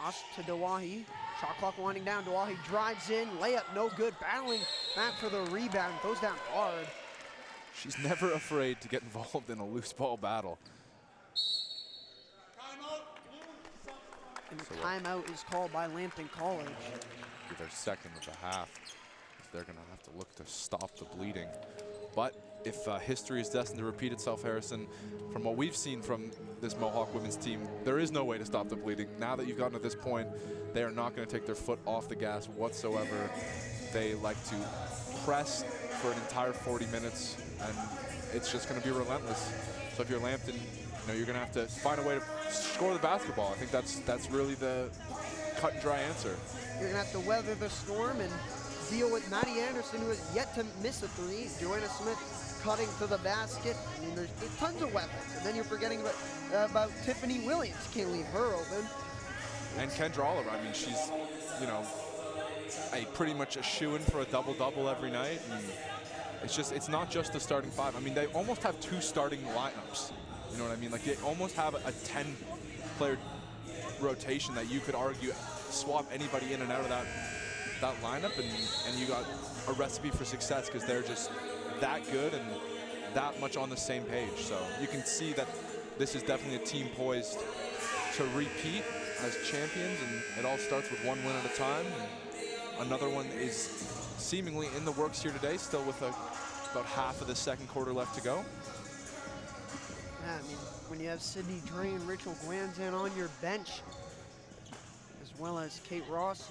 Ross to Dawahi. Shot clock winding down. Dawahi drives in. Layup no good. Battling back for the rebound. Goes down hard. She's never afraid to get involved in a loose ball battle. And the timeout is called by Lambton College. Their second of the half. They're going to have to look to stop the bleeding. But if history is destined to repeat itself, Harrison, from what we've seen from this Mohawk women's team, there is no way to stop the bleeding. Now that you've gotten to this point, they are not going to take their foot off the gas whatsoever. They like to press for an entire 40 minutes, and it's just going to be relentless. So if you're Lambton, you know, you're going to have to find a way to score the basketball. I think that's really the cut and dry answer. You're going to have to weather the storm and deal with Maddie Anderson, who has yet to miss a three. Joanna Smith cutting to the basket. I mean, there's tons of weapons. And then you're forgetting about Tiffany Williams. Can't leave her open. And Kendra Oliver. I mean, she's, you know, pretty much a shoo-in for a double-double every night. And it's not just the starting five. I mean, they almost have two starting lineups. You know what I mean? Like, they almost have a 10-player rotation that you could argue swap anybody in and out of that that lineup, and you got a recipe for success because they're just that good and that much on the same page. So you can see that this is definitely a team poised to repeat as champions, and it all starts with one win at a time. And another one is seemingly in the works here today, still with about half of the second quarter left to go. Yeah, I mean, when you have Sydney Dre and Rachel Guanzan on your bench, as well as Kate Ross,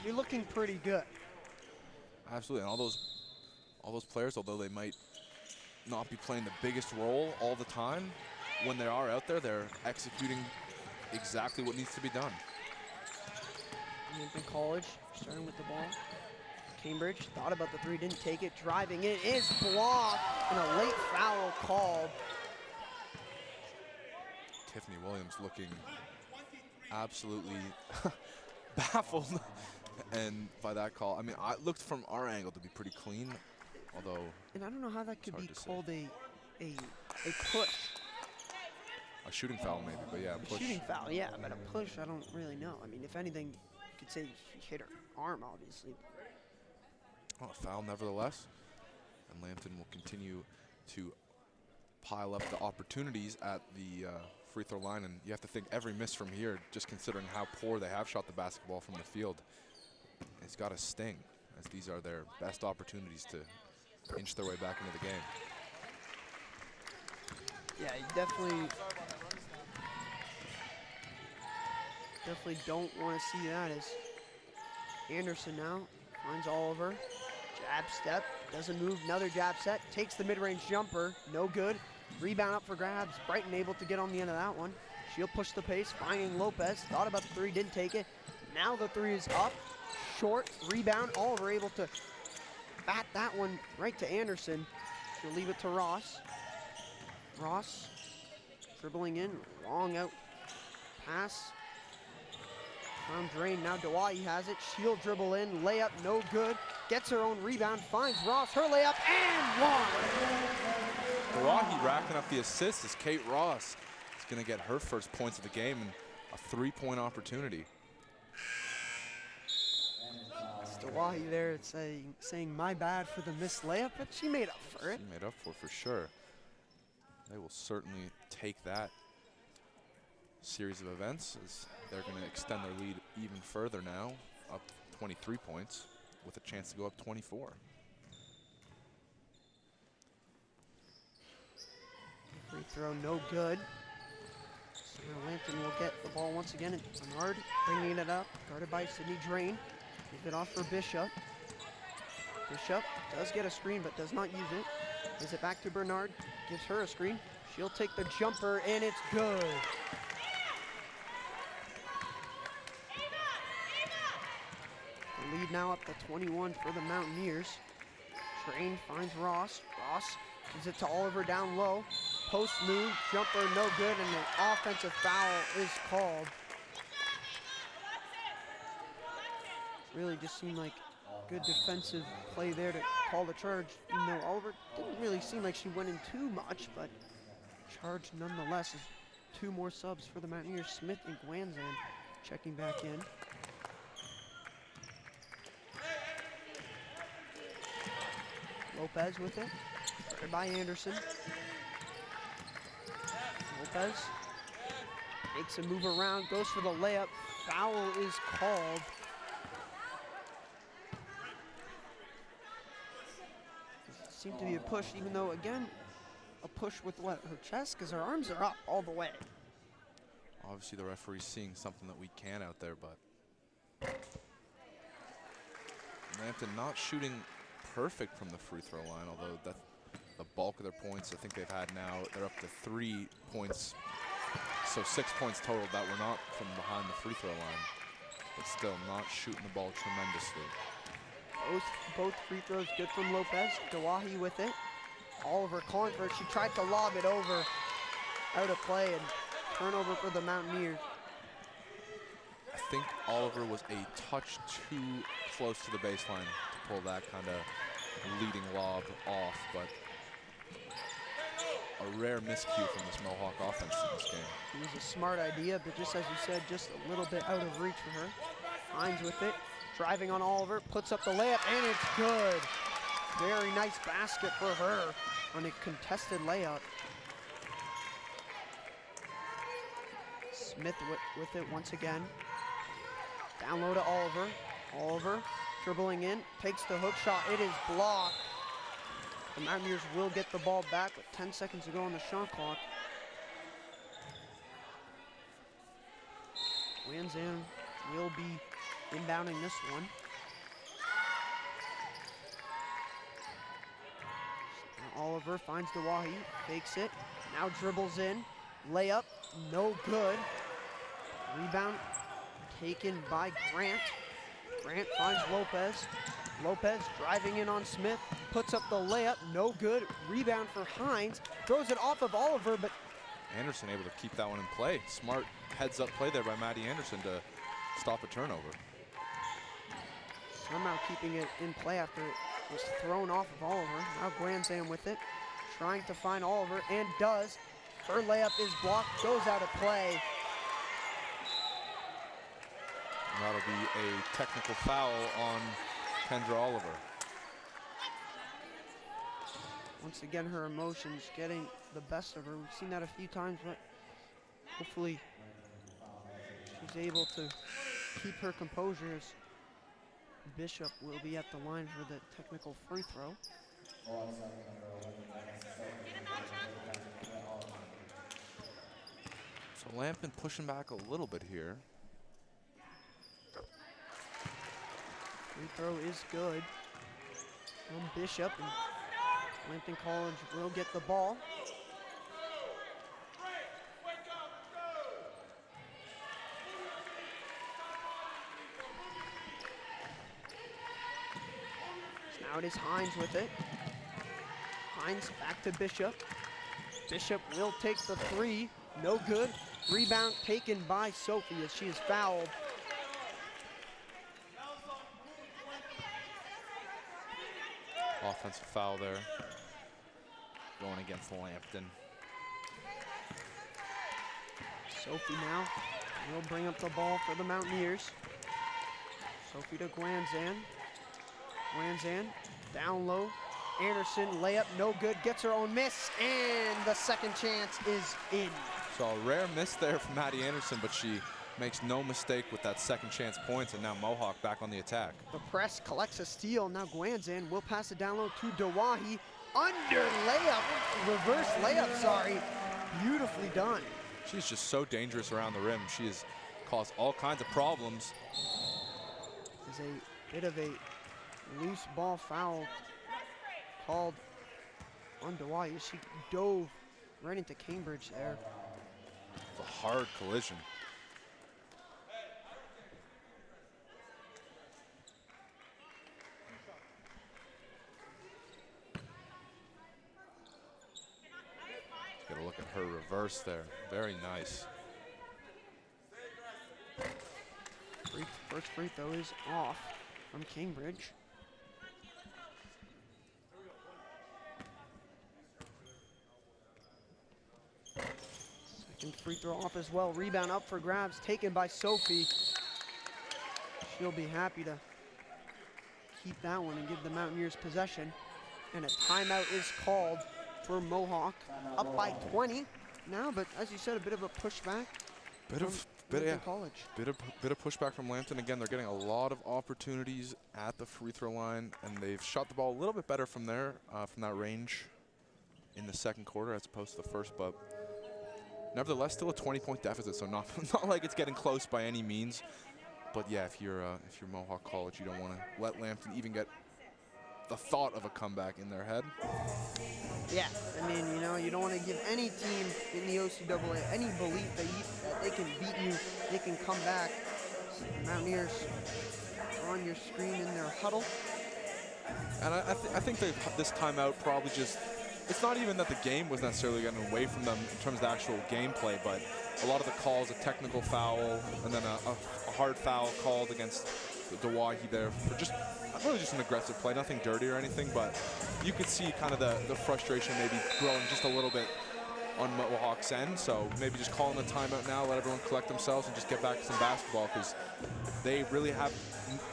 you're looking pretty good. Absolutely, and all those players, although they might not be playing the biggest role all the time, when they are out there, they're executing exactly what needs to be done. Lambton College starting with the ball. Cambridge thought about the three, didn't take it. Driving it is blocked, and a late foul called. Tiffany Williams looking absolutely baffled and by that call. I mean, I looked from our angle to be pretty clean, although. And I don't know how that could be called a push. A shooting foul maybe, but yeah, push. A shooting foul, yeah, but a push, I don't really know. I mean, if anything, you could say she hit her arm, obviously. Well, a foul nevertheless, and Lambton will continue to pile up the opportunities at the free throw line, and you have to think every miss from here, just considering how poor they have shot the basketball from the field, it's got to sting, as these are their best opportunities to inch their way back into the game. Yeah, you definitely don't want to see that. As Anderson now finds Oliver, jab step, doesn't move, another jab set, takes the mid-range jumper, no good. Rebound up for grabs, Brighton able to get on the end of that one. She'll push the pace, finding Lopez, thought about the three, didn't take it. Now the three is up, short, rebound, Oliver able to bat that one right to Anderson. She'll leave it to Ross. Ross dribbling in, long out pass. Found drain, now Dawai has it, she'll dribble in, layup, no good. Gets her own rebound, finds Ross, her layup, and one! Dawai racking up the assists as Kate Ross is going to get her first points of the game and a three-point opportunity. It's Dawai there saying my bad for the missed layup, but she made up for it. She made up for sure. They will certainly take that series of events as they're going to extend their lead even further now, up 23 points with a chance to go up 24. Free throw, no good. So now Lambton will get the ball once again. And Bernard bringing it up, guarded by Sydney Drain. Give it off for Bishop. Bishop does get a screen, but does not use it. Gives it back to Bernard, gives her a screen. She'll take the jumper, and it's good. The lead now up to 21 for the Mountaineers. Drain finds Ross. Ross gives it to Oliver down low. Post move, jumper, no good, and an offensive foul is called. Really just seemed like good defensive play there to call the charge, even though Oliver didn't really seem like she went in too much, but charge nonetheless. Is two more subs for the Mountaineers, Smith and Guanzan checking back in. Lopez with it, guarded by Anderson. Lopez makes a move around, goes for the layup. Foul is called. Seemed to be a push, even though, again, a push with what, her chest? Because her arms are up all the way. Obviously, the referee's seeing something that we can out there, but Lambton not shooting perfect from the free throw line, although that's the bulk of their points I think they've had now. They're up to 3 points, so 6 points total that were not from behind the free throw line, but still not shooting the ball tremendously. Both free throws good from Lopez. Dawahi with it. Oliver calling for it. She tried to lob it over, out of play, and turnover for the Mountaineers. I think Oliver was a touch too close to the baseline to pull that kind of leading lob off, but a rare miscue from this Mohawk offense in this game. It was a smart idea, but just as you said, just a little bit out of reach for her. Hines with it. driving on Oliver, puts up the layup, and it's good. Very nice basket for her on a contested layup. Smith with it once again. Down low to Oliver. Oliver dribbling in, takes the hook shot. It is blocked. The Mountaineers will get the ball back with 10 seconds to go on the shot clock. Wanzan will be inbounding this one. Now Oliver finds Dawahi, fakes it, now dribbles in, layup, no good. Rebound taken by Grant. Grant finds Lopez. Lopez driving in on Smith, puts up the layup, no good. Rebound for Hines, throws it off of Oliver, but Anderson able to keep that one in play. Smart heads-up play there by Maddie Anderson to stop a turnover. somehow keeping it in play after it was thrown off of Oliver. Now Granzam with it, trying to find Oliver, and does. Her layup is blocked, goes out of play. And that'll be a technical foul on Kendra Oliver. Once again, her emotions getting the best of her. We've seen that a few times, but hopefully she's able to keep her composure as Bishop will be at the line for the technical free throw. So Lambton pushing back a little bit here. Free throw is good from Bishop, and Lambton College will get the ball. So now it is Hines with it. Hines back to Bishop. Bishop will take the three, no good. Rebound taken by Sophie as she is fouled. Offensive foul there, going against Lambton. Sophie now will bring up the ball for the Mountaineers. Sophie to Granzan. Granzan down low. Anderson layup, no good, gets her own miss, and the second chance is in. So a rare miss there from Maddie Anderson, but she makes no mistake with that second chance points, and now Mohawk back on the attack. The press collects a steal. Now Gwanzan will pass it down low to Dawahi. Under layup, reverse layup, sorry. Beautifully done. She's just so dangerous around the rim. She has caused all kinds of problems. There's a bit of a loose ball foul called on Dawahi. She dove right into Cambridge there. It's a hard collision. Get a look at her reverse there. Very nice. First free throw is off from Cambridge. Second free throw off as well. Rebound up for grabs, taken by Sophie. She'll be happy to keep that one and give the Mountaineers possession. And a timeout is called for Mohawk, up by 20 now, but as you said, a bit of a pushback. Bit of pushback from Lambton. Again, they're getting a lot of opportunities at the free throw line, and they've shot the ball a little bit better from there, from that range in the second quarter as opposed to the first, but nevertheless, still a 20-point deficit, so not like it's getting close by any means. But yeah, if you're Mohawk College, you don't want to let Lambton even get the thought of a comeback in their head. Yeah, I mean, you know, you don't want to give any team in the OCAA any belief that they can beat you, they can come back. So the Mountaineers are on your screen in their huddle. And I think this timeout probably just, it's not even that the game was necessarily getting away from them in terms of the actual gameplay, but a lot of the calls, a technical foul, and then a hard foul called against Dawahi there for just, really just an aggressive play, nothing dirty or anything, but you could see kind of the frustration maybe growing just a little bit on Mohawk's end. So maybe just calling the timeout now, let everyone collect themselves and just get back to some basketball, because they really have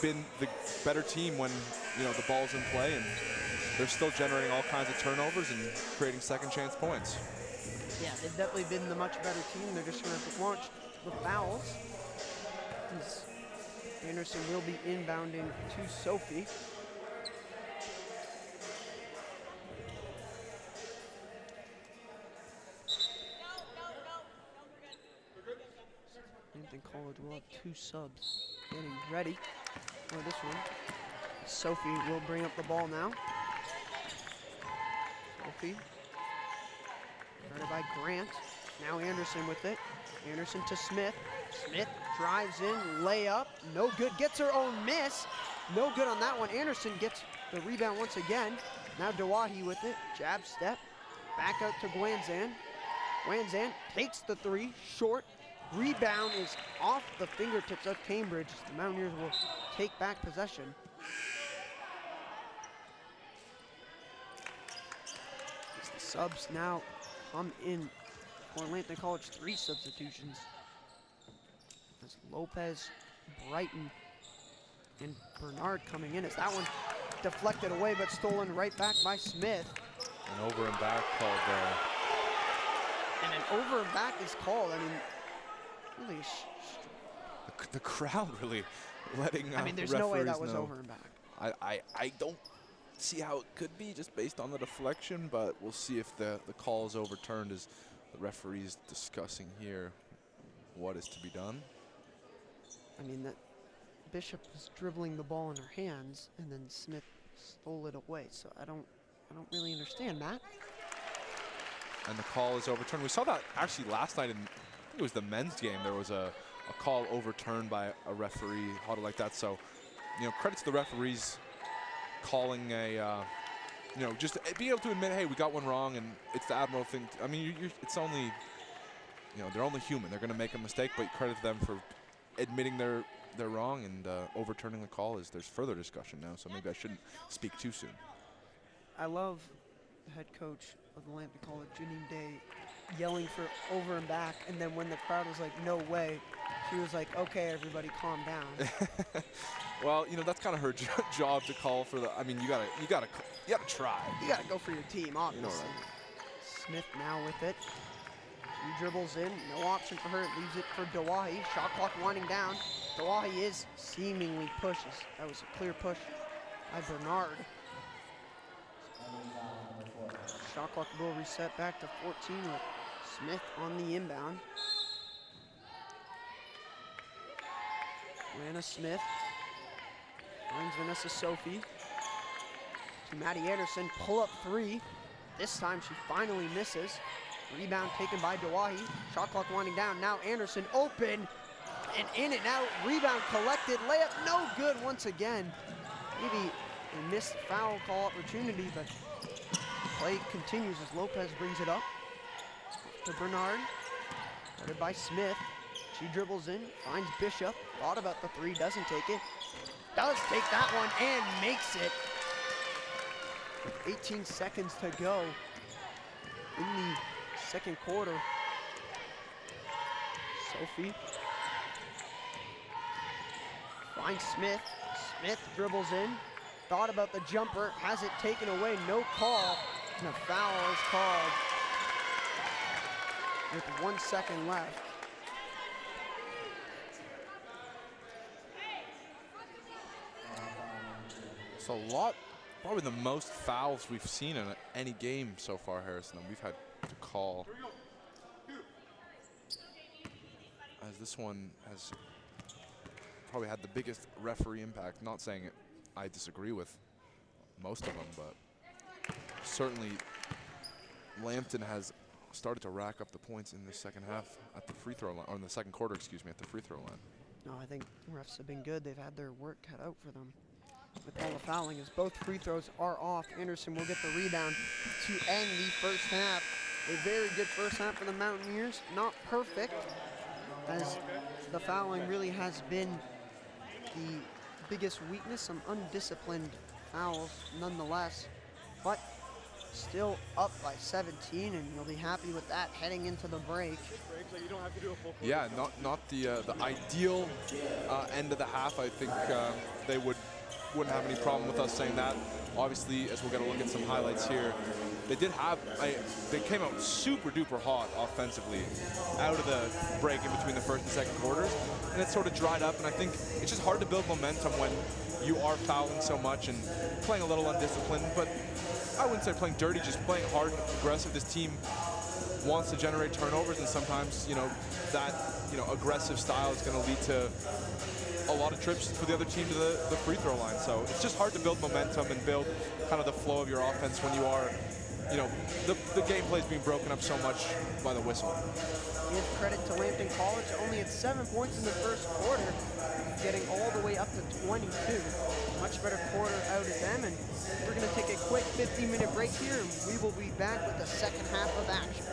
been the better team when, you know, the ball's in play, and they're still generating all kinds of turnovers and creating second chance points. Yeah, they've definitely been the much better team. They're just going to have to launch the fouls. Anderson will be inbounding to Sophie. Lambton College will have 2 subs getting ready for this one. Sophie will bring up the ball now. Sophie, guarded by Grant. Now Anderson with it. Anderson to Smith. Smith drives in, layup, no good. Gets her own miss. No good on that one. Anderson gets the rebound once again. Now Dawahi with it. Jab step. Back out to Guanzan. Guanzan takes the 3, short. Rebound is off the fingertips of Cambridge. The Mountaineers will take back possession. As the subs now come in for Lambton College, 3 substitutions. As Lopez, Brighton, and Bernard coming in. As that one deflected away but stolen right back by Smith. An over and back called there. And an over and back is called. I mean, really, The crowd really letting I mean, there's the no way that referees was know. over and back. I don't see how it could be just based on the deflection, but we'll see if the call is overturned as the referee's discussing here what is to be done. I mean, that Bishop was dribbling the ball in her hands, and then Smith stole it away. So I don't really understand, Matt. And the call is overturned. We saw that actually last night in, I think it was the men's game. There was a call overturned by a referee, huddle like that. So, you know, credit to the referees calling a, you know, just being able to admit, hey, we got one wrong, and it's the admirable thing. I mean, it's only, you know, they're only human. They're going to make a mistake, but credit to them for admitting they're wrong and overturning the call. There's further discussion now, so maybe I shouldn't speak too soon. I love the head coach of the Lambton College, Janine Day, yelling for over and back, and then when the crowd was like, no way, she was like, okay, everybody calm down. Well, you know, that's kind of her job to call for the, I mean, you gotta try. You gotta go for your team, obviously. You know what I Smith now with it. She dribbles in, no option for her, leaves it for Dawahi. Shot clock winding down. Dawahi is seemingly pushes. That was a clear push by Bernard. Shot clock will reset back to 14 with Smith on the inbound. Lana Smith finds Vanessa Sophie. To Maddie Anderson, pull up 3. This time she finally misses. Rebound taken by Dawahi. Shot clock winding down. Now Anderson open and in and out. Rebound collected. Layup no good once again. Maybe a missed foul call opportunity, but play continues as Lopez brings it up to Bernard. Guarded by Smith. She dribbles in, finds Bishop. Thought about the 3, doesn't take it. Does take that one and makes it. With 18 seconds to go in the second quarter. Sophie finds Smith. Smith dribbles in. Thought about the jumper, has it taken away, no call. And a foul is called with 1 second left. It's a lot, probably the most fouls we've seen in any game so far, Harrison, and we've had to call. As this one has probably had the biggest referee impact. Not saying it, I disagree with most of them, but certainly Lambton has started to rack up the points in the second half at the free throw line, or in the second quarter, excuse me, at the free throw line. No, I think refs have been good. They've had their work cut out for them with all the fouling, as both free throws are off. Anderson will get the rebound to end the first half. A very good first half for the Mountaineers. Not perfect, as the fouling really has been the biggest weakness. Some undisciplined fouls nonetheless, but still up by 17, and you'll be happy with that heading into the break. Yeah, not the ideal end of the half. I think they wouldn't have any problem with us saying that. Obviously, as we're going to look at some highlights here, they did have they came out super duper hot offensively out of the break in between the first and second quarters, and it sort of dried up. And I think it's just hard to build momentum when you are fouling so much and playing a little undisciplined. But I wouldn't say playing dirty, just playing hard and aggressive. This team wants to generate turnovers, and sometimes, you know, that, you know, aggressive style is going to lead to a lot of trips for the other team to the free throw line. So it's just hard to build momentum and build kind of the flow of your offense when you are, you know, the gameplay is being broken up so much by the whistle. Give credit to Lambton College, only at 7 points in the first quarter, getting all the way up to 22. Much better quarter out of them, and we're going to take a quick 15-minute break here, and we will be back with the second half of action.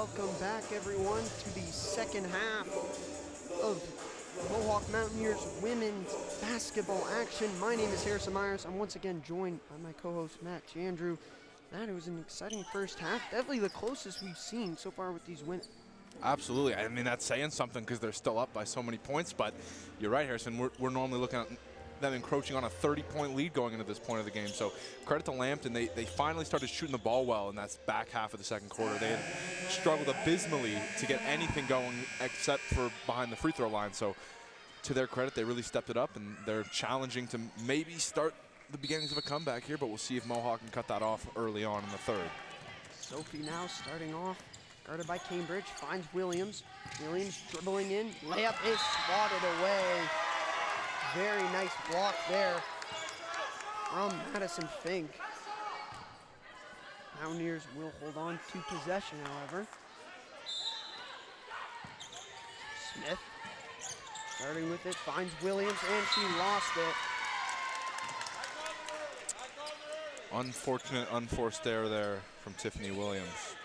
welcome back everyone to the second half of Mohawk Mountaineers women's basketball action. My name is Harrison Myers. I'm once again joined by my co-host Matt Jandrew. Matt, it was an exciting first half, definitely the closest we've seen so far with these wins. Absolutely. I mean, that's saying something because they're still up by so many points, but you're right, Harrison. We're normally looking at them encroaching on a 30-point lead going into this point of the game. So credit to Lambton. They finally started shooting the ball well in that back half of the second quarter. They had struggled abysmally to get anything going except for behind the free throw line. So to their credit, they really stepped it up, and they're challenging to maybe start the beginnings of a comeback here, but we'll see if Mohawk can cut that off early on in the third. Sophie now starting off, guarded by Cambridge, finds Williams. Williams dribbling in, layup is swatted away. Very nice block there from Madison Fink. Mountaineers will hold on to possession, however. Smith starting with it, finds Williams, and she lost it. Unfortunate, unforced error there from Tiffany Williams.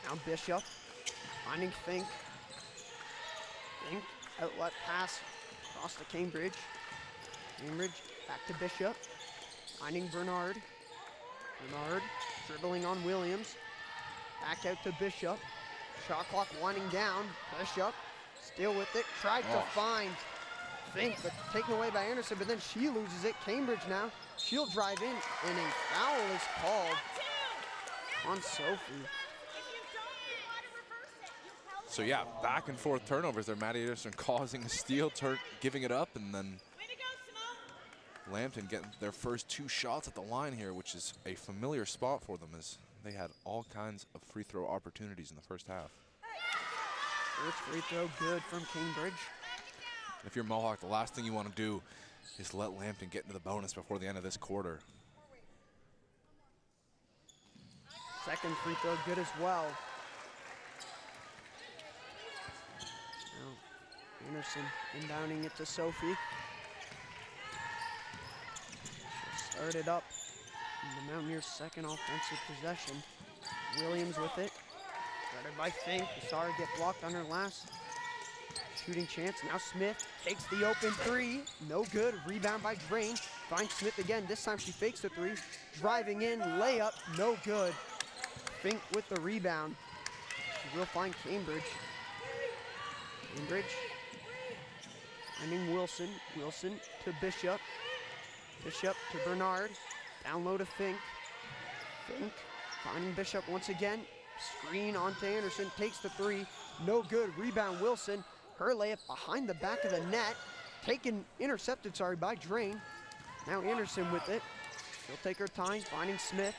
Now Bishop finding Fink. Fink, outlet pass across to Cambridge. Cambridge back to Bishop. Finding Bernard. Bernard dribbling on Williams. Back out to Bishop. Shot clock winding down. Bishop still with it. Tried to find Fink, but taken away by Anderson, but then she loses it. Cambridge now. She'll drive in, and a foul is called on Sophie. So yeah, back and forth turnovers there. Maddie Anderson causing a steal, giving it up, and then Lambton getting their first 2 shots at the line here, which is a familiar spot for them as they had all kinds of free throw opportunities in the first half. First free throw good from Cambridge. If you're Mohawk, the last thing you want to do is let Lambton get into the bonus before the end of this quarter. Second free throw good as well. Now Anderson inbounding it to Sophie. She'll start it up. And the Mountaineers' second offensive possession. Williams with it. Guarded by Fink. We saw her get blocked on her last shooting chance. Now Smith takes the open 3. No good. Rebound by Drain. Finds Smith again. This time she fakes the 3. Driving in. Layup. No good. Fink with the rebound. She will find Cambridge. Cambridge finding Wilson. Wilson to Bishop. Bishop to Bernard. Down low to Fink. Fink finding Bishop once again. Screen onto Anderson. Takes the 3. No good. Rebound Wilson. Her layup behind the back of the net. Intercepted, by Drain. Now Anderson with it. She'll take her time, finding Smith.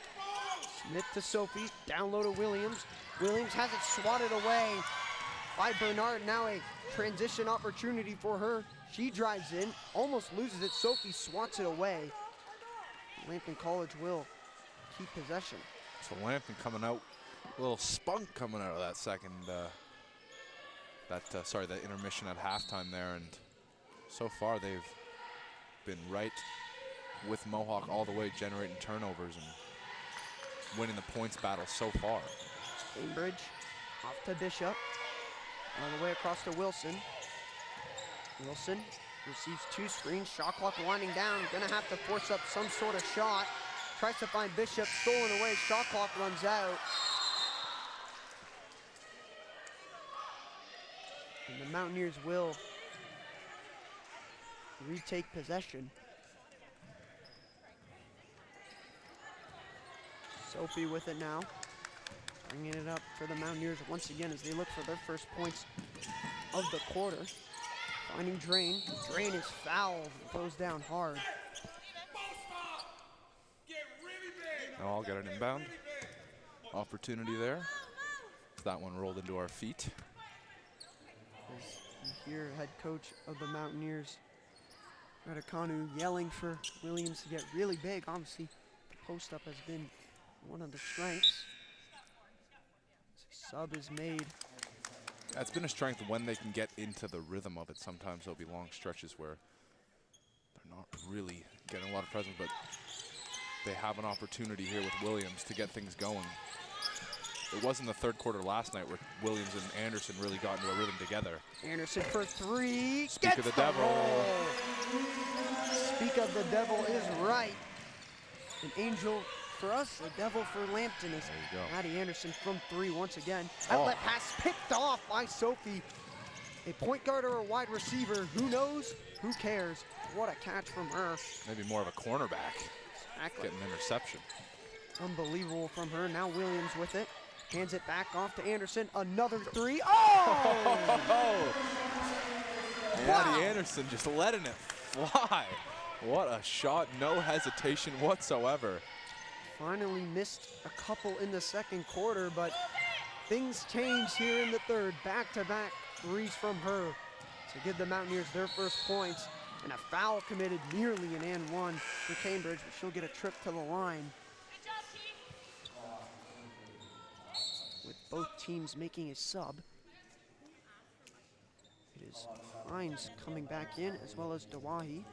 Smith to Sophie, down low to Williams. Williams has it swatted away by Bernard. Now a transition opportunity for her. She drives in, almost loses it. Sophie swats it away. Lambton College will keep possession. So Lambton coming out, a little spunk coming out of that second, that intermission at halftime there, and so far they've been right with Mohawk all the way, generating turnovers and winning the points battle so far. Cambridge off to Bishop, all the way across to Wilson. Wilson receives 2 screens, shot clock winding down, gonna have to force up some sort of shot. Tries to find Bishop, stolen away, shot clock runs out. And the Mountaineers will retake possession. Sophie with it now. Bringing it up for the Mountaineers once again as they look for their first points of the quarter. Finding Drain. Drain is fouled. Goes down hard. Now I'll get an inbound opportunity there. That one rolled into our feet. As you hear head coach of the Mountaineers, Radikanu, yelling for Williams to get really big. Obviously, the post-up has been one of the strengths. Sub is made. That's been a strength when they can get into the rhythm of it. Sometimes there'll be long stretches where they're not really getting a lot of presence, but they have an opportunity here with Williams to get things going. it was in the third quarter last night where Williams and Anderson really got into a rhythm together. Anderson for three. Speak of the devil. Roll. Speak of the devil is right. An angel for us, a devil for Lambton. Is There you go. Maddie Anderson from three once again. Oh. Outlet pass picked off by Sophie. A point guard or a wide receiver, who knows, who cares? What a catch from her. Maybe more of a cornerback. Exactly. Getting an interception. Unbelievable from her. Now Williams with it. Hands it back off to Anderson. Another three. Oh! Maddie Anderson just letting it fly. What a shot, no hesitation whatsoever. Finally missed a couple in the second quarter, but things change here in the third. Back-to-back threes from her to give the Mountaineers their first points. And a foul committed, nearly an and one for Cambridge, but she'll get a trip to the line. With both teams making a sub. It is Hines coming back in, as well as Dawahi.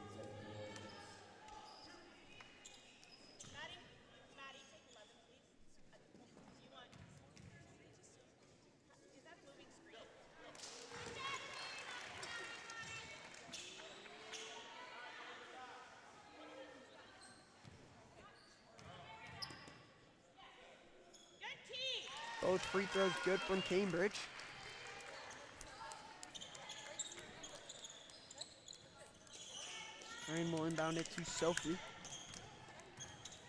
Both free throws good from Cambridge. Strain will inbound it to Sophie.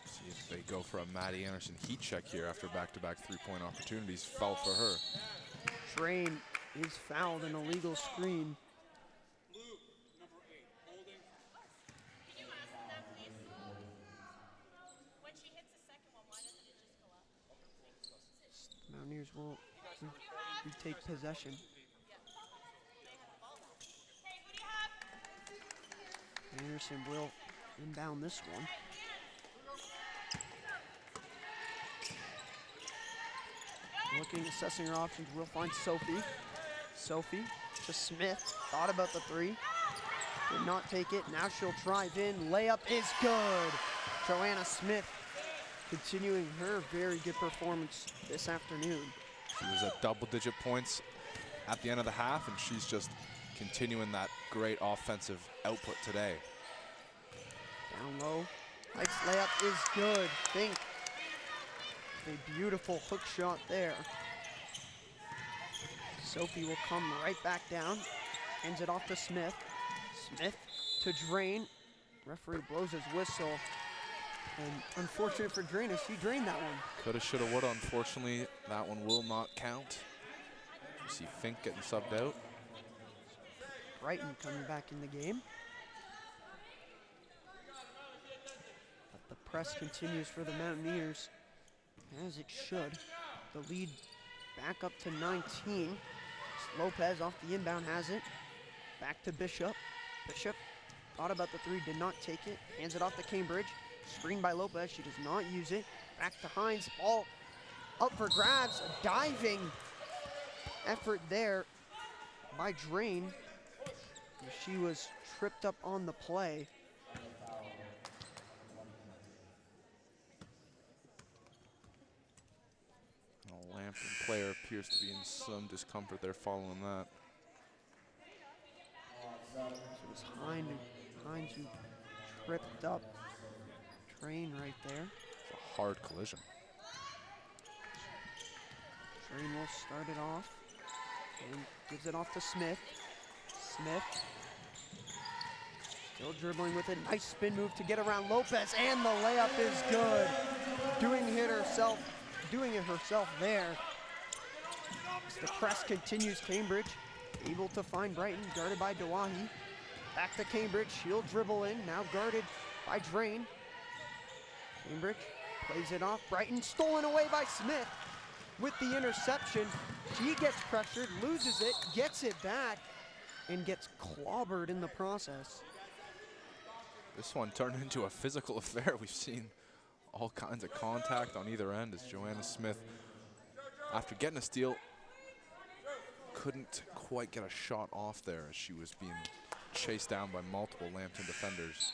See if they go for a Maddie Anderson heat check here after back-to-back three-point opportunities. Foul for her. Train is fouled, an illegal screen. Mountaineers will retake possession. Anderson will inbound this one. Looking, assessing her options, we'll find Sophie. Sophie to Smith, thought about the three. Did not take it, now she'll drive in. Layup is good. Joanna Smith continuing her very good performance this afternoon. She was at double-digit points at the end of the half, and she's just continuing that great offensive output today. Down low, Mike's layup is good. Think, a beautiful hook shot there. Sophie will come right back down, hands it off to Smith. Smith to Drain. Referee blows his whistle. And unfortunate for Drain, as she drained that one. Coulda, shoulda, woulda. Unfortunately, that one will not count. You see Fink getting subbed out. Brighton coming back in the game. But the press continues for the Mountaineers, as it should. The lead back up to 19. Lopez off the inbound has it. Back to Bishop. Bishop thought about the three, did not take it. Hands it off to Cambridge. Screened by Lopez, she does not use it. Back to Hines, ball up for grabs. A diving effort there by Drain. She was tripped up on the play. A Lambton player appears to be in some discomfort there following that. So it was Hines who tripped up Train right there. It's a hard collision. Train will start it off and gives it off to Smith. Smith still dribbling with it. Nice spin move to get around Lopez, and the layup is good. Doing it herself there. As the press continues, Cambridge able to find Brighton, guarded by Dawahi. Back to Cambridge, she'll dribble in, now guarded by Drain. Cambridge plays it off. Brighton stolen away by Smith with the interception. She gets pressured, loses it, gets it back, and gets clobbered in the process. This one turned into a physical affair. We've seen all kinds of contact on either end as Joanna Smith, after getting a steal, couldn't quite get a shot off there as she was being chased down by multiple Lambton defenders.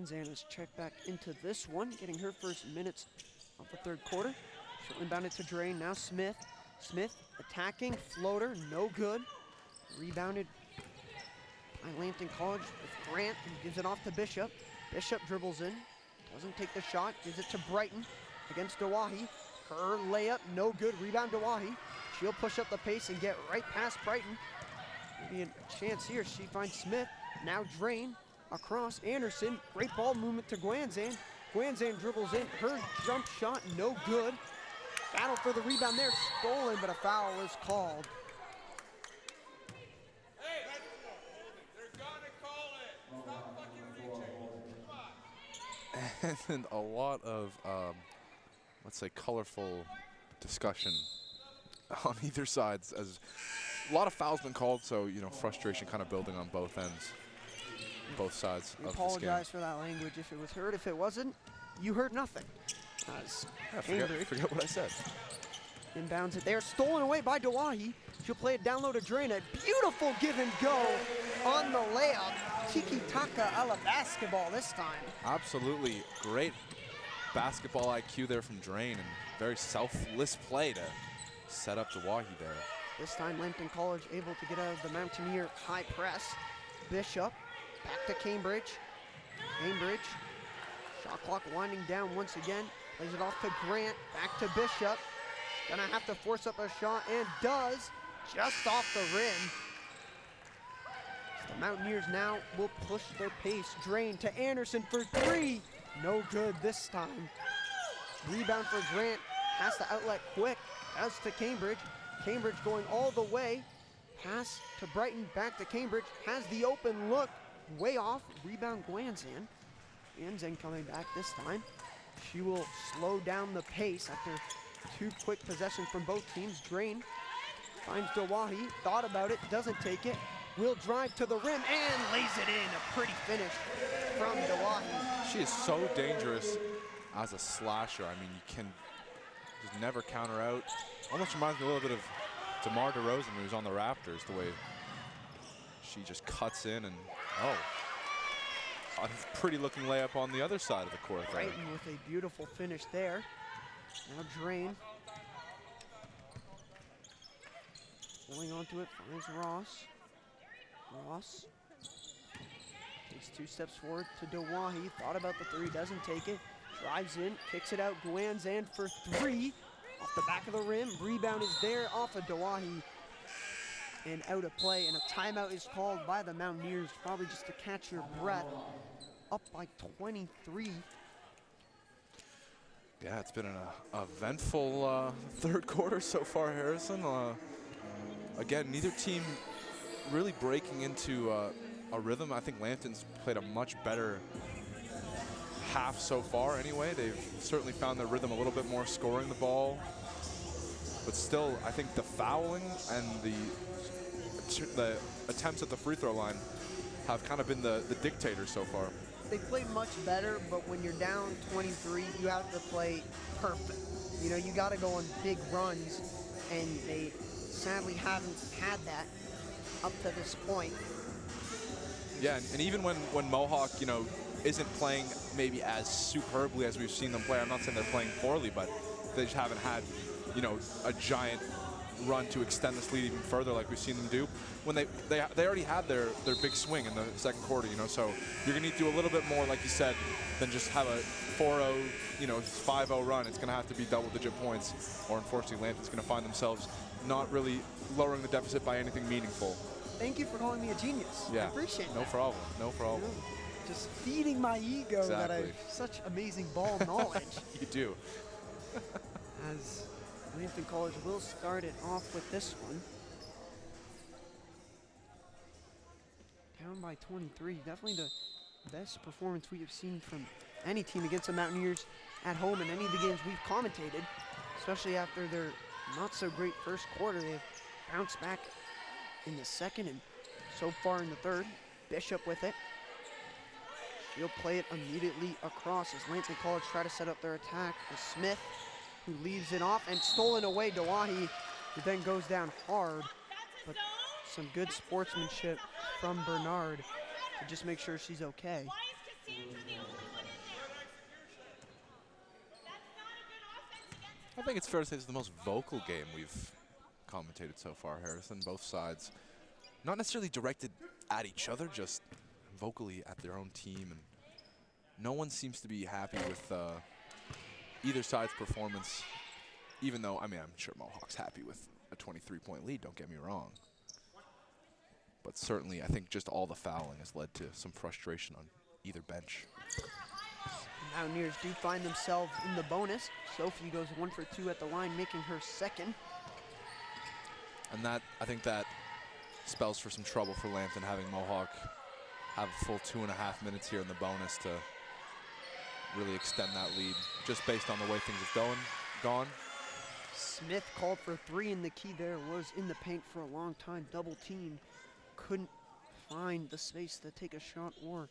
Guanzan is checked back into this one, getting her first minutes of the third quarter. She'll inbound it to Drain, now Smith. Smith attacking, floater, no good. Rebounded by Lambton College with Grant, who gives it off to Bishop. Bishop dribbles in, doesn't take the shot, gives it to Brighton against Dawahi. Her layup, no good, rebound Dawahi. She'll push up the pace and get right past Brighton. Maybe a chance here, she finds Smith, now Drain, across Anderson. Great ball movement to Guanzan. Guanzan dribbles in, her jump shot, no good. Battle for the rebound there, stolen, but a foul is called. And a lot of, let's say, colorful discussion on either side. As a lot of fouls been called, so, you know, frustration kind of building on both ends, both sides We of this game. apologize for that language if it was heard. If it wasn't, you heard nothing. As Forget what I said. inbounds it there, stolen away by Dawahi. She'll play it down low to Drain. A beautiful give and go on the layup. Tiki-taka a la basketball this time. Absolutely great basketball IQ there from Drain, and very selfless play to set up Dawahi there. This time Lambton College able to get out of the Mountaineer high press. Bishop back to Cambridge. Cambridge, shot clock winding down once again. Plays it off to Grant, back to Bishop. Gonna have to force up a shot, and does, just off the rim. The Mountaineers now will push their pace. Drain to Anderson for three. No good this time. Rebound for Grant. Has to outlet quick. As to Cambridge. Cambridge going all the way. Pass to Brighton. Back to Cambridge. Has the open look. Way off. Rebound Guanzan. Guanzan coming back this time. She will slow down the pace after two quick possessions from both teams. Drain finds Dawahi. Thought about it. Doesn't take it. Will drive to the rim and lays it in. A pretty finish from Dawahi. She is so dangerous as a slasher. I mean, you can just never counter out. Almost reminds me a little bit of DeMar DeRozan, who's on the Raptors, the way she just cuts in and, a pretty looking layup on the other side of the court there. Brighton with a beautiful finish there. Now Drain. Holding onto it, finds Ross. Ross takes two steps forward to Dawahi. Thought about the three, doesn't take it. Drives in, kicks it out. Guanzan for three. Off the back of the rim. Rebound is there off of Dawahi. And out of play. And a timeout is called by the Mountaineers. Probably just to catch your breath. Up by 23. Yeah, it's been an eventful third quarter so far, Harrison. Again, neither team really breaking into a rhythm. I think Lambton's played a much better half so far anyway. They've certainly found their rhythm a little bit more scoring the ball. But still, I think the fouling and the attempts at the free throw line have kind of been the dictator so far. They played much better, but when you're down 23, you have to play perfect. You know, you got to go on big runs, and they sadly haven't had that up to this point. Yeah, and even when Mohawk, you know, isn't playing maybe as superbly as we've seen them play, I'm not saying they're playing poorly, but they just haven't had, you know, a giant run to extend this lead even further like we've seen them do. When they already had their big swing in the second quarter, you know, so you're gonna need to do a little bit more, like you said, than just have a 4-0, you know, 5-0 run. It's gonna have to be double-digit points, or unfortunately Lambton's gonna find themselves not really lowering the deficit by anything meaningful. Thank you for calling me a genius. Yeah, I appreciate that. No problem, no problem. You know, just feeding my ego that I have such amazing ball knowledge. You do. As Lambton College will start it off with this one. Down by 23, definitely the best performance we have seen from any team against the Mountaineers at home in any of the games we've commentated, especially after their not so great first quarter. They've bounced back in the second and so far in the third. Bishop with it. She'll play it immediately across as Lambton College try to set up their attack with Smith, who leaves it off and stolen away. Dawahi, who then goes down hard, but some good sportsmanship from Bernard to just make sure she's okay. I think it's fair to say it's the most vocal game we've commentated so far, Harrison. Both sides, not necessarily directed at each other, just vocally at their own team. And no one seems to be happy with either side's performance, even though, I mean, I'm sure Mohawk's happy with a 23-point lead, don't get me wrong. But certainly, I think just all the fouling has led to some frustration on either bench. Mountaineers do find themselves in the bonus. Sophie goes 1 for 2 at the line, making her second. And that, I think that spells for some trouble for Lambton, having Mohawk have a full 2.5 minutes here in the bonus to really extend that lead, just based on the way things have gone. Smith called for 3, and the key there was in the paint for a long time. Double team, couldn't find the space to take a shot or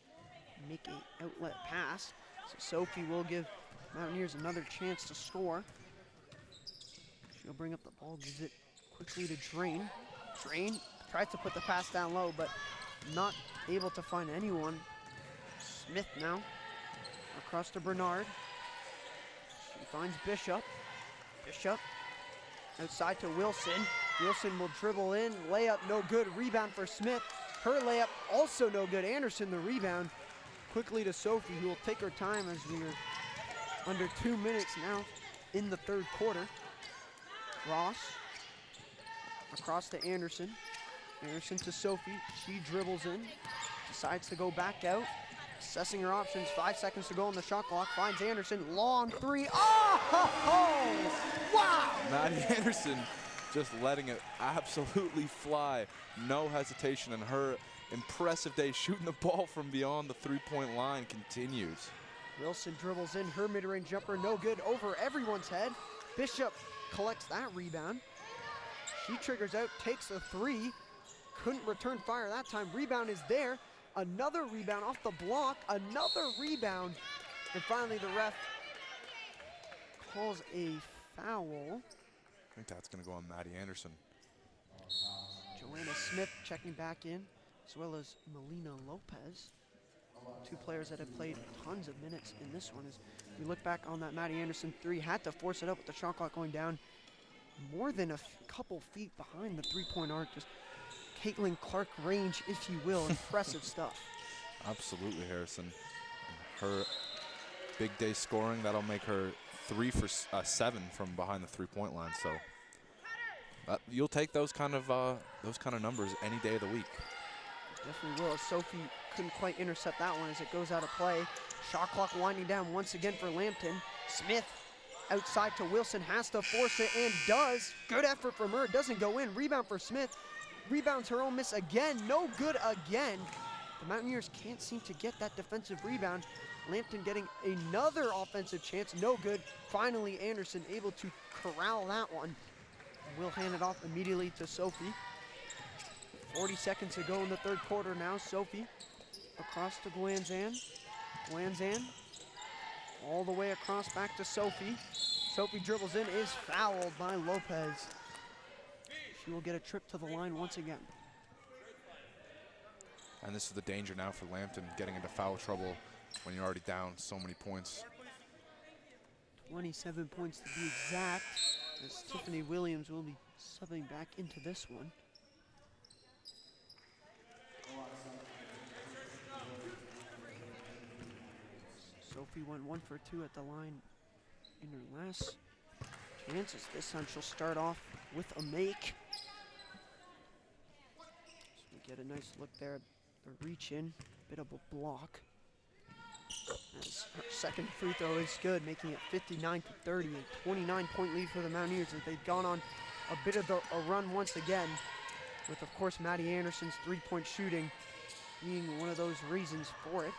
make an outlet pass. So Sophie will give Mountaineers another chance to score. She'll bring up the ball, gives it quickly to Drain. Drain tries to put the pass down low, but not able to find anyone. Smith now across to Bernard. She finds Bishop. Bishop outside to Wilson. Wilson will dribble in, layup no good, rebound for Smith. Her layup also no good. Anderson the rebound. Quickly to Sophie, who will take her time as we are under 2 minutes now in the third quarter. Ross across to Anderson. Anderson to Sophie. She dribbles in, decides to go back out, assessing her options. 5 seconds to go on the shot clock. Finds Anderson, long 3. Oh! Wow! Maddie Anderson just letting it absolutely fly. No hesitation, and her impressive day shooting the ball from beyond the 3-point line continues. Wilson dribbles in, her mid-range jumper no good, over everyone's head. Bishop collects that rebound. She triggers out, takes a 3. Couldn't return fire that time. Rebound is there. Another rebound off the block, another rebound. And finally the ref calls a foul. I think that's gonna go on Maddie Anderson. Joanna Smith checking back in, as well as Melina Lopez. 2 players that have played tons of minutes in this one. As we look back on that Maddie Anderson 3, had to force it up with the shot clock going down. More than a couple feet behind the 3-point arc. Just Caitlin Clark range, if you will. Impressive stuff. Absolutely, Harrison. And her big day scoring, that'll make her 3 for 7 from behind the 3-point line. So you'll take those kind of numbers any day of the week. Definitely will. Sophie couldn't quite intercept that one as it goes out of play. Shot clock winding down once again for Lambton. Smith outside to Wilson, has to force it and does. Good effort from her, doesn't go in. Rebound for Smith. Rebounds her own miss again, no good again. The Mountaineers can't seem to get that defensive rebound. Lambton getting another offensive chance, no good. Finally, Anderson able to corral that one. We'll hand it off immediately to Sophie. 40 seconds to go in the third quarter now. Sophie across to Guanzan. Guanzan all the way across back to Sophie. Sophie dribbles in, is fouled by Lopez. She will get a trip to the line once again. And this is the danger now for Lambton, getting into foul trouble when you're already down so many points. 27 points to be exact, as Tiffany Williams will be subbing back into this one. Sophie went 1 for 2 at the line in her last chances. This time she'll start off with a make. So we get a nice look there, the reach in, bit of a block. As her second free throw is good, making it 59-30, a 29-point lead for the Mountaineers as they've gone on a bit of a run once again, with of course Maddie Anderson's 3-point shooting being one of those reasons for it.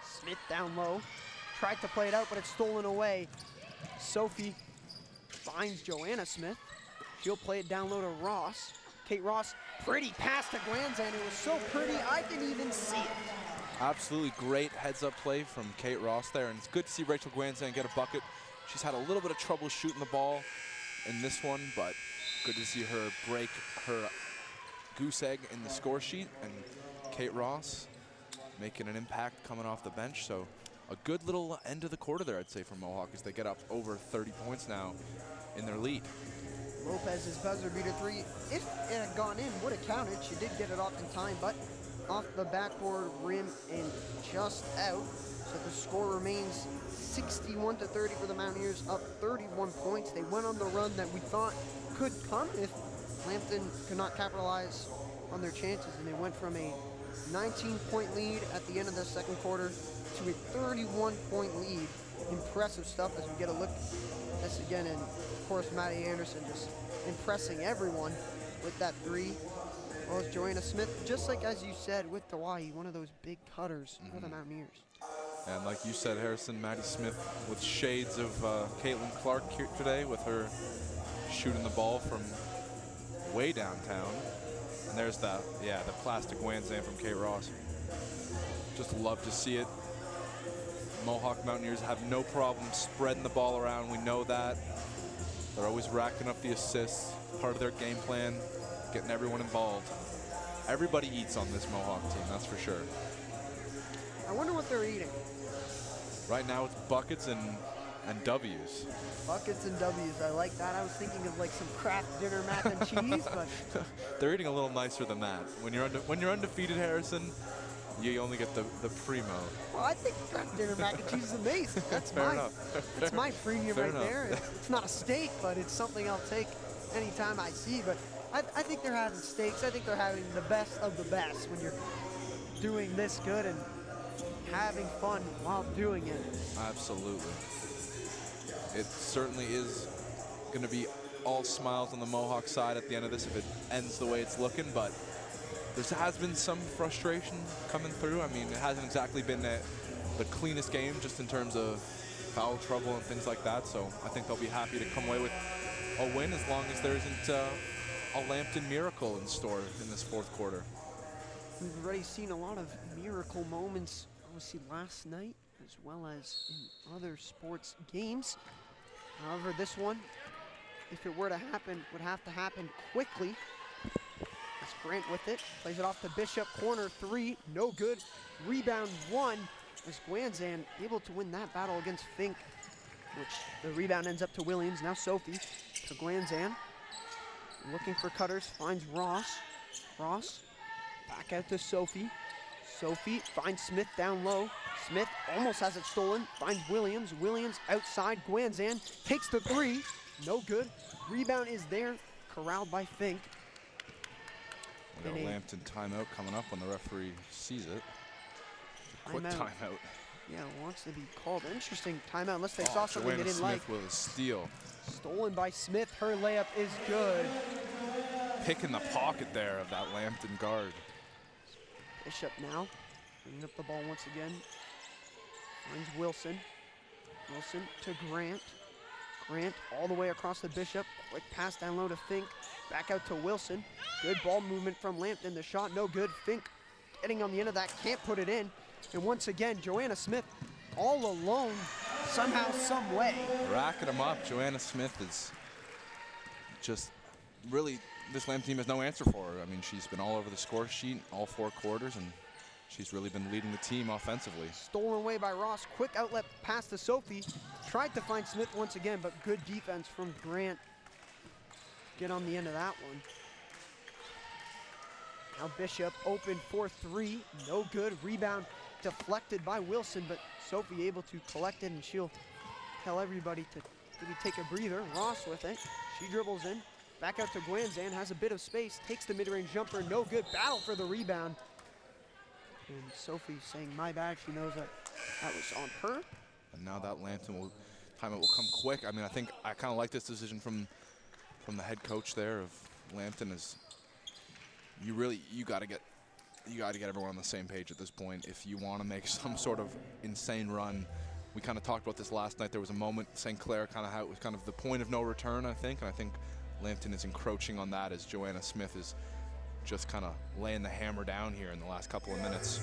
Smith down low, tried to play it out, but it's stolen away. Sophie finds Joanna Smith. She'll play it down low to Ross. Kate Ross, pretty pass to Guanzan. It was so pretty, I didn't even see it. Absolutely great heads-up play from Kate Ross there, and it's good to see Rachel Guanzan get a bucket. She's had a little bit of trouble shooting the ball in this one, but good to see her break her goose egg in the score sheet, and Kate Ross making an impact coming off the bench. So a good little end of the quarter there, I'd say, for Mohawk as they get up over 30 points now. in their lead. Lopez's buzzer beater three, if it had gone in, would have counted. She did get it off in time, but off the backboard rim and just out. So the score remains 61-30 for the Mountaineers, up 31 points. They went on the run that we thought could come if Lambton could not capitalize on their chances, and they went from a 19-point lead at the end of the second quarter to a 31-point lead. Impressive stuff as we get a look at this again, and of course Maddie Anderson just impressing everyone with that three. Well, as Joanna Smith, just like as you said with Hawaii, one of those big cutters for the Mountaineers. And like you said, Harrison, Maddie Smith with shades of Caitlin Clark here today with her shooting the ball from way downtown. And there's the plastic Wanzan from Kate Ross. Just love to see it. Mohawk Mountaineers have no problem spreading the ball around. We know that. They're always racking up the assists. Part of their game plan, getting everyone involved. Everybody eats on this Mohawk team, that's for sure. I wonder what they're eating. Right now it's buckets and W's. Buckets and W's, I like that. I was thinking of like some Kraft dinner mac and cheese, but They're eating a little nicer than that. When you're undefeated, Harrison, you only get the primo. well, I think Kraft dinner mac and cheese is amazing. That's Fair enough. That's my premium Fair right enough. there. It's not a steak, but it's something I'll take anytime I see. But I think they're having steaks. I think they're having the best of the best when you're doing this good and having fun while doing it. Absolutely. It certainly is going to be all smiles on the Mohawk side at the end of this if it ends the way it's looking, but there has been some frustration coming through. I mean, it hasn't exactly been the cleanest game just in terms of foul trouble and things like that, so I think they'll be happy to come away with a win as long as there isn't a Lambton miracle in store in this fourth quarter. We've already seen a lot of miracle moments, obviously last night, as well as in other sports games. However, this one, if it were to happen, would have to happen quickly. As Grant with it, plays it off to Bishop, corner three, no good. Rebound one, as Guanzan able to win that battle against Fink, which the rebound ends up to Williams. Now Sophie to Guanzan, looking for cutters, finds Ross. Ross, back out to Sophie. Sophie finds Smith down low. Smith almost has it stolen, finds Williams. Williams outside, Guanzan takes the three, no good. Rebound is there, corralled by Fink. We got a Lambton timeout coming up when the referee sees it. Quick timeout. Yeah, wants to be called. Interesting timeout unless they saw something they didn't like. Smith with a steal. Stolen by Smith. Her layup is good. Pick in the pocket there of that Lambton guard. Bishop now bringing up the ball once again. Finds Wilson. Wilson to Grant. Grant all the way across the Bishop. Quick pass down low to Fink. Back out to Wilson. Good ball movement from Lambton. The shot no good. Fink getting on the end of that. Can't put it in. And once again, Joanna Smith all alone somehow, some way. Racking them up. Joanna Smith is just really, this Lambton team has no answer for her. I mean, she's been all over the score sheet all four quarters, and she's really been leading the team offensively. Stolen away by Ross. Quick outlet pass to Sophie. Tried to find Smith once again, but good defense from Grant. Get on the end of that one. Now Bishop open for three. No good. Rebound deflected by Wilson, but Sophie able to collect it, and she'll tell everybody to maybe take a breather. Ross with it. She dribbles in. Back out to Guanzan. Has a bit of space. Takes the mid-range jumper. No good. Battle for the rebound. And Sophie saying, my bad. She knows that that was on her. And now that Lambton timeout will come quick. I mean, I think I kind of like this decision from the head coach there of Lambton. Is you got to get everyone on the same page at this point if you want to make some sort of insane run. We kind of talked about this last night. There was a moment St. Clair it was kind of the point of no return, I think, and I think Lambton is encroaching on that as Joanna Smith is just kind of laying the hammer down here in the last couple of minutes.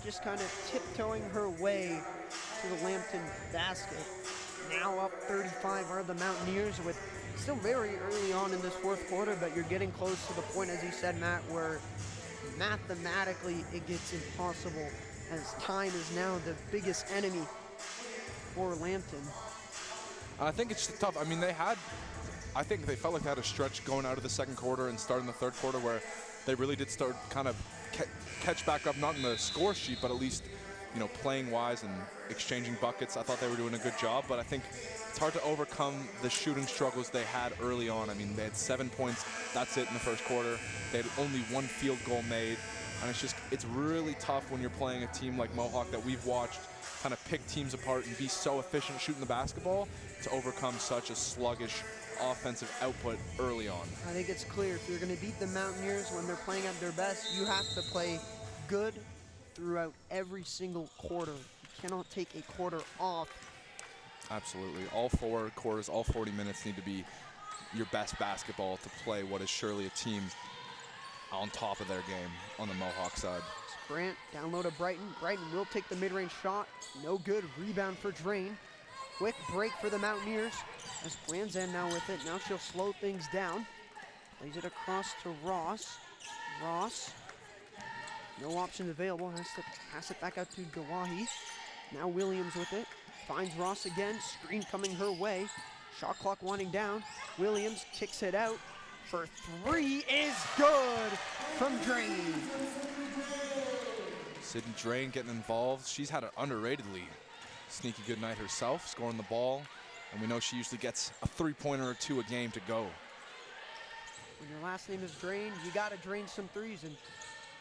Just kind of tiptoeing her way to the Lambton basket. Now up 35 are the Mountaineers, with still very early on in this fourth quarter, but you're getting close to the point, as you said, Matt, where mathematically it gets impossible, as time is now the biggest enemy for Lambton. I think it's tough. I mean, they had I think they felt like they had a stretch going out of the second quarter and starting the third quarter where they really did start kind of catch back up, not in the score sheet, but at least, you know, playing wise and exchanging buckets. I thought they were doing a good job, but I think it's hard to overcome the shooting struggles they had early on. I mean, they had 7 points, that's it in the first quarter. They had only 1 field goal made, and it's really tough when you're playing a team like Mohawk that we've watched kind of pick teams apart and be so efficient shooting the basketball to overcome such a sluggish offensive output early on. I think it's clear if you're going to beat the Mountaineers when they're playing at their best, you have to play good throughout every single quarter. You cannot take a quarter off. Absolutely. All 4 quarters, all 40 minutes need to be your best basketball to play what is surely a team on top of their game on the Mohawk side. Grant down low to Brighton. Brighton will take the mid-range shot. No good. Rebound for Drain. Quick break for the Mountaineers. As Glanzan now with it. Now she'll slow things down. Plays it across to Ross. Ross. No options available. Has to pass it back out to Gawahi. Now Williams with it. Finds Ross again. Screen coming her way. Shot clock winding down. Williams kicks it out. For 3 is good from Drain. Sydney Drain getting involved. She's had an underratedly sneaky good night herself, scoring the ball. And we know she usually gets a 3-pointer or 2 a game to go. When your last name is Drain, you got to drain some threes. And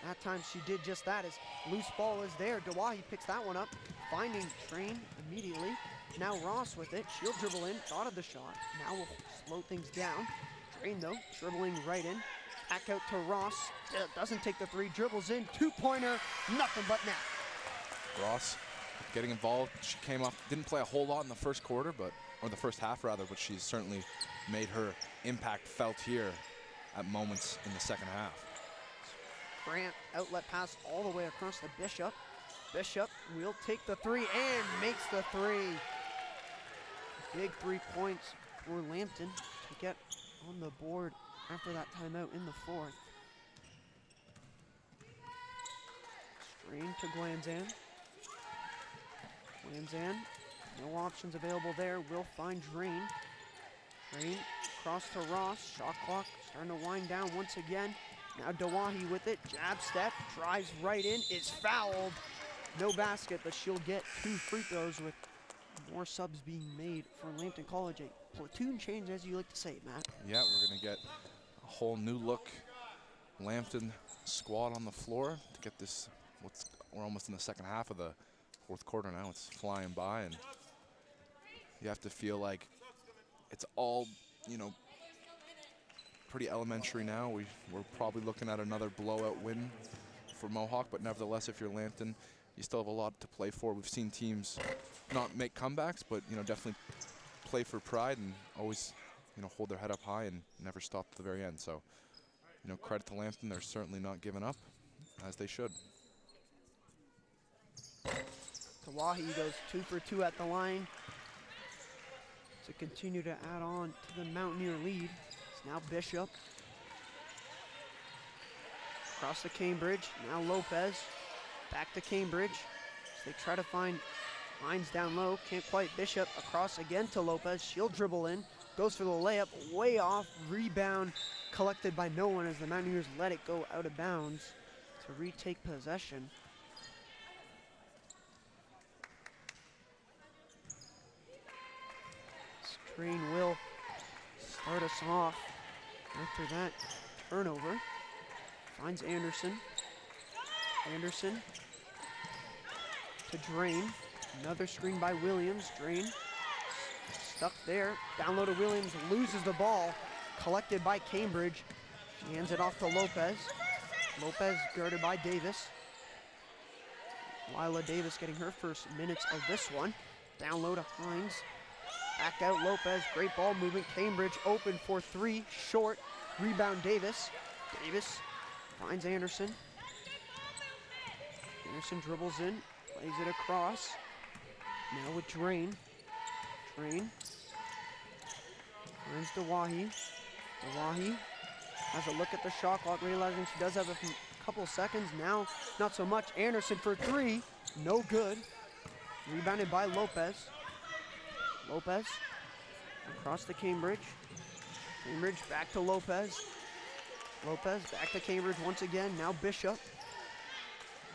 that time she did just that. As loose ball is there. Dawahi picks that one up. Finding Drain immediately. Now Ross with it. She'll dribble in. Thought of the shot. Now we'll slow things down. Drain though, dribbling right in. Back out to Ross. Doesn't take the 3. Dribbles in. 2-pointer. Nothing but net. Ross getting involved. She came off, didn't play a whole lot in the first quarter, or the first half rather, but she's certainly made her impact felt here at moments in the second half. Grant outlet pass all the way across to Bishop. Bishop will take the 3 and makes the 3. Big 3 points for Lambton to get on the board after that timeout in the 4th. Strain to Glanzan. Glanzan, no options available there. Will find Drain. Drain across to Ross. Shot clock starting to wind down once again. Now Dawahi with it. Jab step, drives right in, is fouled. No basket, but she'll get 2 free throws with more subs being made for Lambton College. A platoon change, as you like to say, Matt. Yeah, we're going to get a whole new look Lambton squad on the floor to get this. We're almost in the second half of the 4th quarter now. It's flying by, and you have to feel like it's all, you know, pretty elementary now. We're probably looking at another blowout win for Mohawk, but nevertheless, if you're Lambton, you still have a lot to play for. We've seen teams not make comebacks, but, you know, definitely play for pride and always, you know, hold their head up high and never stop to the very end. So, you know, credit to Lambton. They're certainly not giving up, as they should. Tawahi goes 2 for 2 at the line to continue to add on to the Mountaineer lead. It's now Bishop. Across to Cambridge. Now Lopez. Back to Cambridge. So they try to find Hines down low. Can't quite. Bishop across again to Lopez. She'll dribble in. Goes for the layup. Way off. Rebound collected by no one as the Mountaineers let it go out of bounds to retake possession. Strain will start us off after that turnover. Finds Anderson. Anderson to Drain. Another screen by Williams. Drain stuck there. Down low to Williams. Loses the ball. Collected by Cambridge. She hands it off to Lopez. Lopez guarded by Davis. Lila Davis getting her first minutes of this one. Down low to Hines. Back out Lopez. Great ball movement. Cambridge open for 3. Short. Rebound Davis. Davis finds Anderson. Anderson dribbles in. Plays it across. Now with Drain. Drain. Finds Dawahi. Dawahi has a look at the shot clock, realizing she does have a couple seconds. Now, not so much. Anderson for 3. No good. Rebounded by Lopez. Lopez across to Cambridge. Cambridge back to Lopez. Lopez back to Cambridge once again. Now Bishop.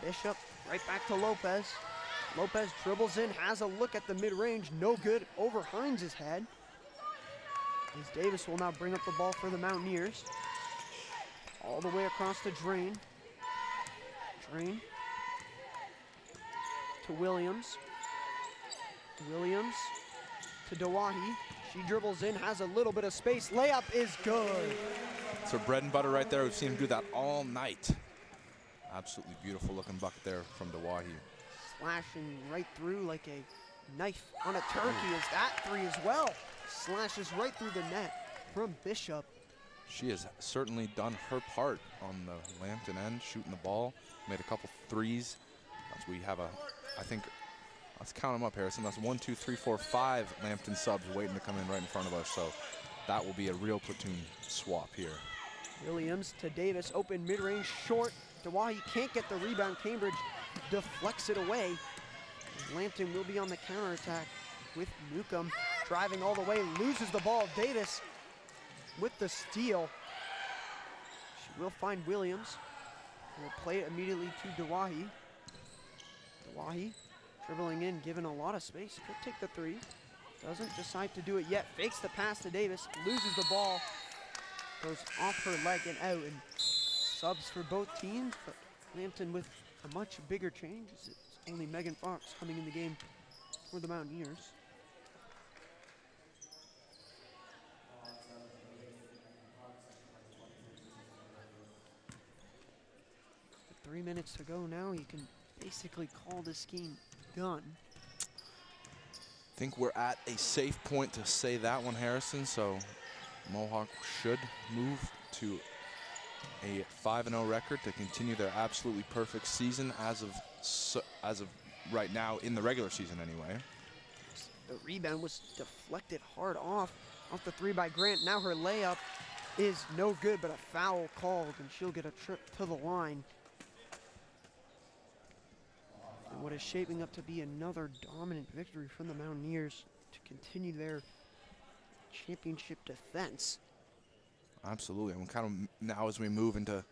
Bishop right back to Lopez. Lopez dribbles in, has a look at the mid-range. No good, over Hines' head. As Davis will now bring up the ball for the Mountaineers. All the way across to Drain. Drain to Williams. Williams to Dawahi. She dribbles in, has a little bit of space. Layup is good. It's her bread and butter right there. We've seen him do that all night. Absolutely beautiful looking bucket there from Dawahi. Slashing right through like a knife on a turkey is that three as well. Slashes right through the net from Bishop. She has certainly done her part on the Lambton end, shooting the ball. Made a couple threes. That's we have I think, let's count them up, Harrison. That's 1, 2, 3, 4, 5 Lambton subs waiting to come in right in front of us. So that will be a real platoon swap here. Williams to Davis, open mid-range, short. Dawahi can't get the rebound. Cambridge deflects it away. Lambton will be on the counterattack with Newcomb driving all the way, loses the ball. Davis with the steal. She will find Williams. Will play it immediately to Dawahi. Dawahi dribbling in, given a lot of space. Could take the three. Doesn't decide to do it yet. Fakes the pass to Davis, loses the ball. Goes off her leg and out, and subs for both teams, but Lambton with a much bigger change. It's only Megan Fox coming in the game for the Mountaineers. 3 minutes to go now. You can basically call this game done. I think we're at a safe point to say that one, Harrison. So Mohawk should move to a 5-0 record to continue their absolutely perfect season as of right now in the regular season anyway. The rebound was deflected hard off the three by Grant. Now her layup is no good, but a foul called, and she'll get a trip to the line. And what is shaping up to be another dominant victory from the Mountaineers to continue their championship defense. Absolutely, and kind of now as we move into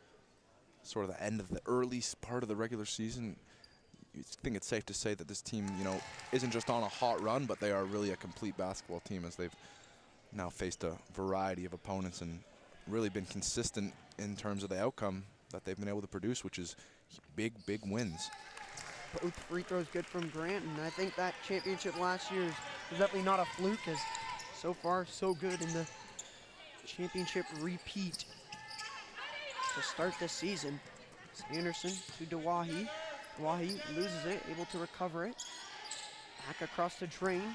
sort of the end of the early part of the regular season, I think it's safe to say that this team, you know, isn't just on a hot run, but they are really a complete basketball team as they've now faced a variety of opponents and really been consistent in terms of the outcome that they've been able to produce, which is big wins. Both free throws good from Grant, and I think that championship last year is definitely not a fluke, as so far so good in the championship repeat to start the season. It's Anderson to Dawahi. Dawahi loses it, able to recover it. Back across to Drain.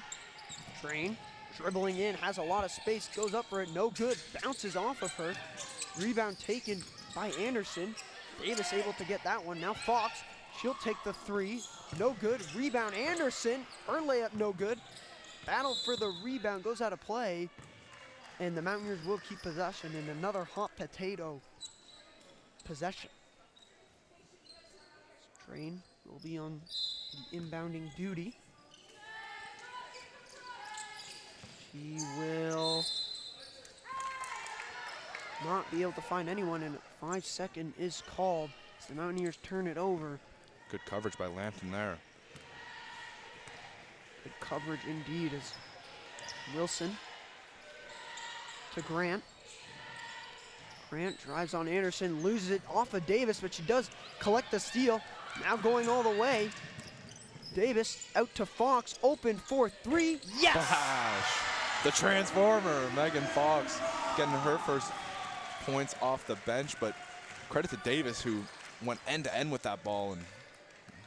Drain dribbling in, has a lot of space, goes up for it, no good, bounces off of her. Rebound taken by Anderson. Davis able to get that one. Now Fox, she'll take the three, no good. Rebound Anderson, her layup no good. Battle for the rebound goes out of play, and the Mountaineers will keep possession in another hot potato possession. Drain will be on the inbounding duty. She will not be able to find anyone, and a 5-second is called as the Mountaineers turn it over. Good coverage by Lambton there. Good coverage indeed as Wilson to Grant. Grant drives on Anderson, loses it off of Davis, but she does collect the steal. Now going all the way. Davis out to Fox, open for three. Yes! Bash. The transformer, Megan Fox, getting her first points off the bench, but credit to Davis, who went end-to-end with that ball and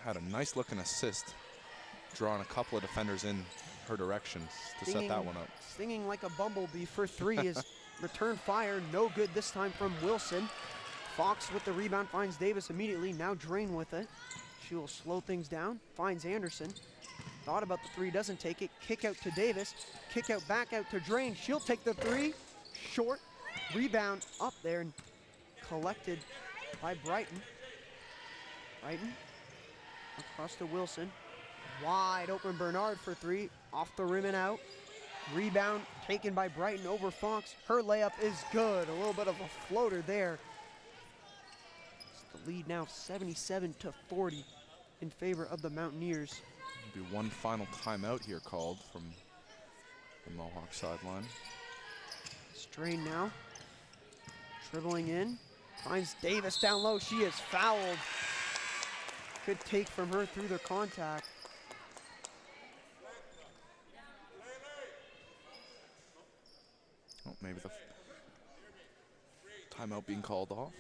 had a nice looking assist, drawing a couple of defenders in her direction to set that one up. Stinging like a bumblebee for three is return fire, no good this time from Wilson. Fox with the rebound finds Davis immediately, now Drain with it. She will slow things down, finds Anderson. Thought about the three, doesn't take it. Kick out to Davis, kick out back out to Drain. She'll take the three, short. Rebound up there and collected by Brighton. Brighton across to Wilson. Wide open Bernard for three, off the rim and out. Rebound taken by Brighton over Fox. Her layup is good. A little bit of a floater there. It's the lead now 77-40 in favor of the Mountaineers. There'll be one final timeout here called from the Mohawk sideline. Strain now. Dribbling in. Finds Davis down low. She is fouled. Good take from her through the contact. Oh, maybe the timeout being called off.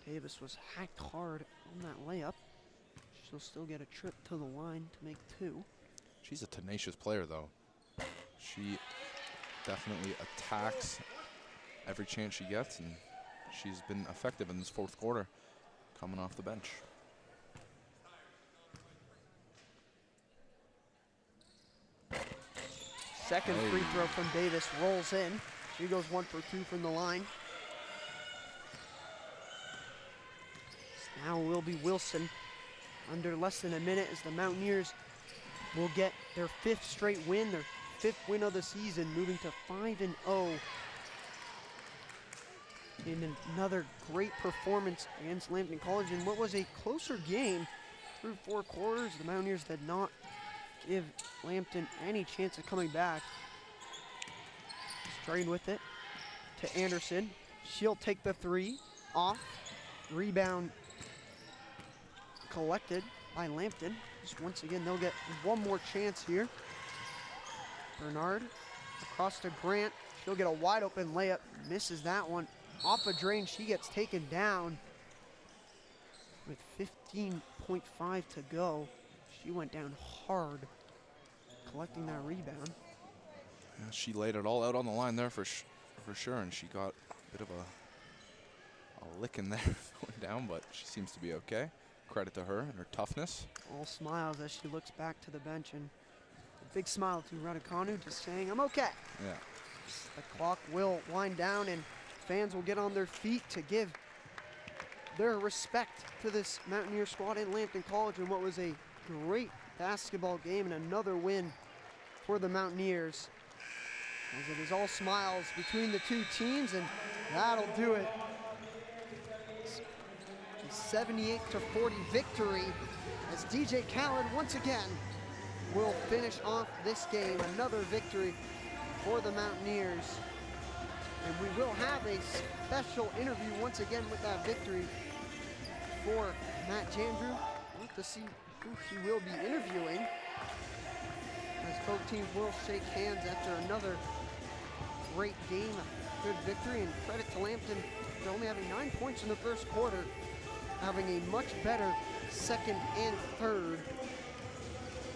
Davis was hacked hard on that layup. She'll still get a trip to the line to make 2. She's a tenacious player, though. She definitely attacks every chance she gets, and she's been effective in this 4th quarter coming off the bench. Second free throw from Davis rolls in. She goes 1 for 2 from the line. Now will be Wilson. Under less than a minute as the Mountaineers will get their 5th straight win, their 5th win of the season, moving to 5-0. In another great performance against Lambton College in what was a closer game through 4 quarters. The Mountaineers did not give Lambton any chance of coming back. Strain with it to Anderson. She'll take the 3 off. Rebound collected by Lambton. Just once again, they'll get one more chance here. Bernard across to Grant. She'll get a wide open layup. Misses that one. Off a drain, she gets taken down with 15.5 to go. She went down hard collecting that rebound. Yeah, she laid it all out on the line there for sure, and she got a bit of a lick in there going down, but she seems to be okay. Credit to her and her toughness. All smiles as she looks back to the bench, and a big smile to Raducanu, just saying, I'm okay. Yeah. The clock will wind down and fans will get on their feet to give their respect to this Mountaineer squad in Lambton College in what was a great basketball game and another win for the Mountaineers. As it is all smiles between the two teams, and that'll do it. 78-40 victory as DJ Khaled once again will finish off this game. Another victory for the Mountaineers. And we will have a special interview once again with that victory for Matt Jandrew. We'll have to see who he will be interviewing, as both teams will shake hands after another great game, a good victory, and credit to Lambton for only having 9 points in the 1st quarter, having a much better 2nd and 3rd.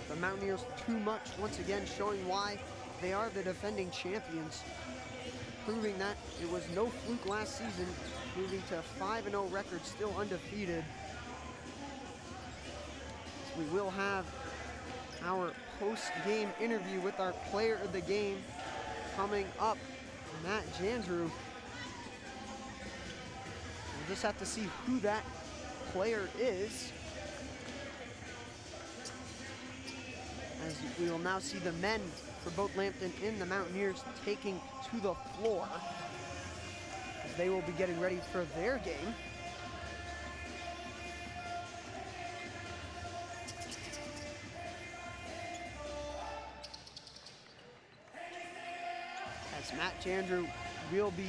The Mountaineers too much, once again showing why they are the defending champions, proving that it was no fluke last season, moving to a 5-0 record, still undefeated. We will have our post-game interview with our player of the game coming up, Matt Jandrew. We'll just have to see who that player is, as we will now see the men for both Lambton and the Mountaineers taking to the floor as they will be getting ready for their game. As Matt Jandrew will be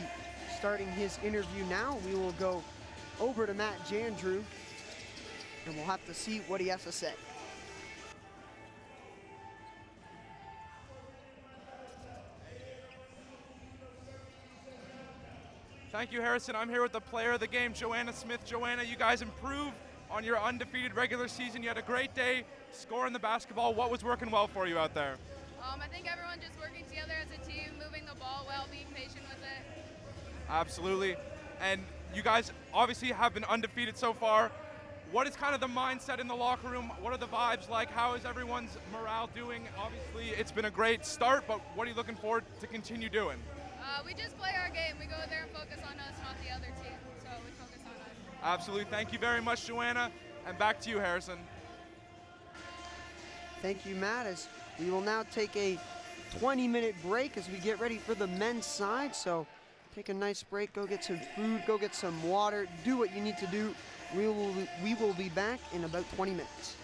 starting his interview now, we will go over to Matt Jandrew and we'll have to see what he has to say. Thank you, Harrison. I'm here with the player of the game, Joanna Smith. Joanna, you guys improved on your undefeated regular season. You had a great day scoring the basketball. What was working well for you out there? I think everyone just working together as a team, moving the ball well, being patient with it. Absolutely. And you guys obviously have been undefeated so far. What is kind of the mindset in the locker room? What are the vibes like? How is everyone's morale doing? Obviously, it's been a great start, but what are you looking forward to continue doing? We just play our game. We go there and focus on us, not the other team. So we focus on us. Absolutely. Thank you very much, Joanna. And back to you, Harrison. Thank you, Matt. As we will now take a 20-minute break as we get ready for the men's side. So take a nice break, go get some food, go get some water, do what you need to do. We will be back in about 20 minutes.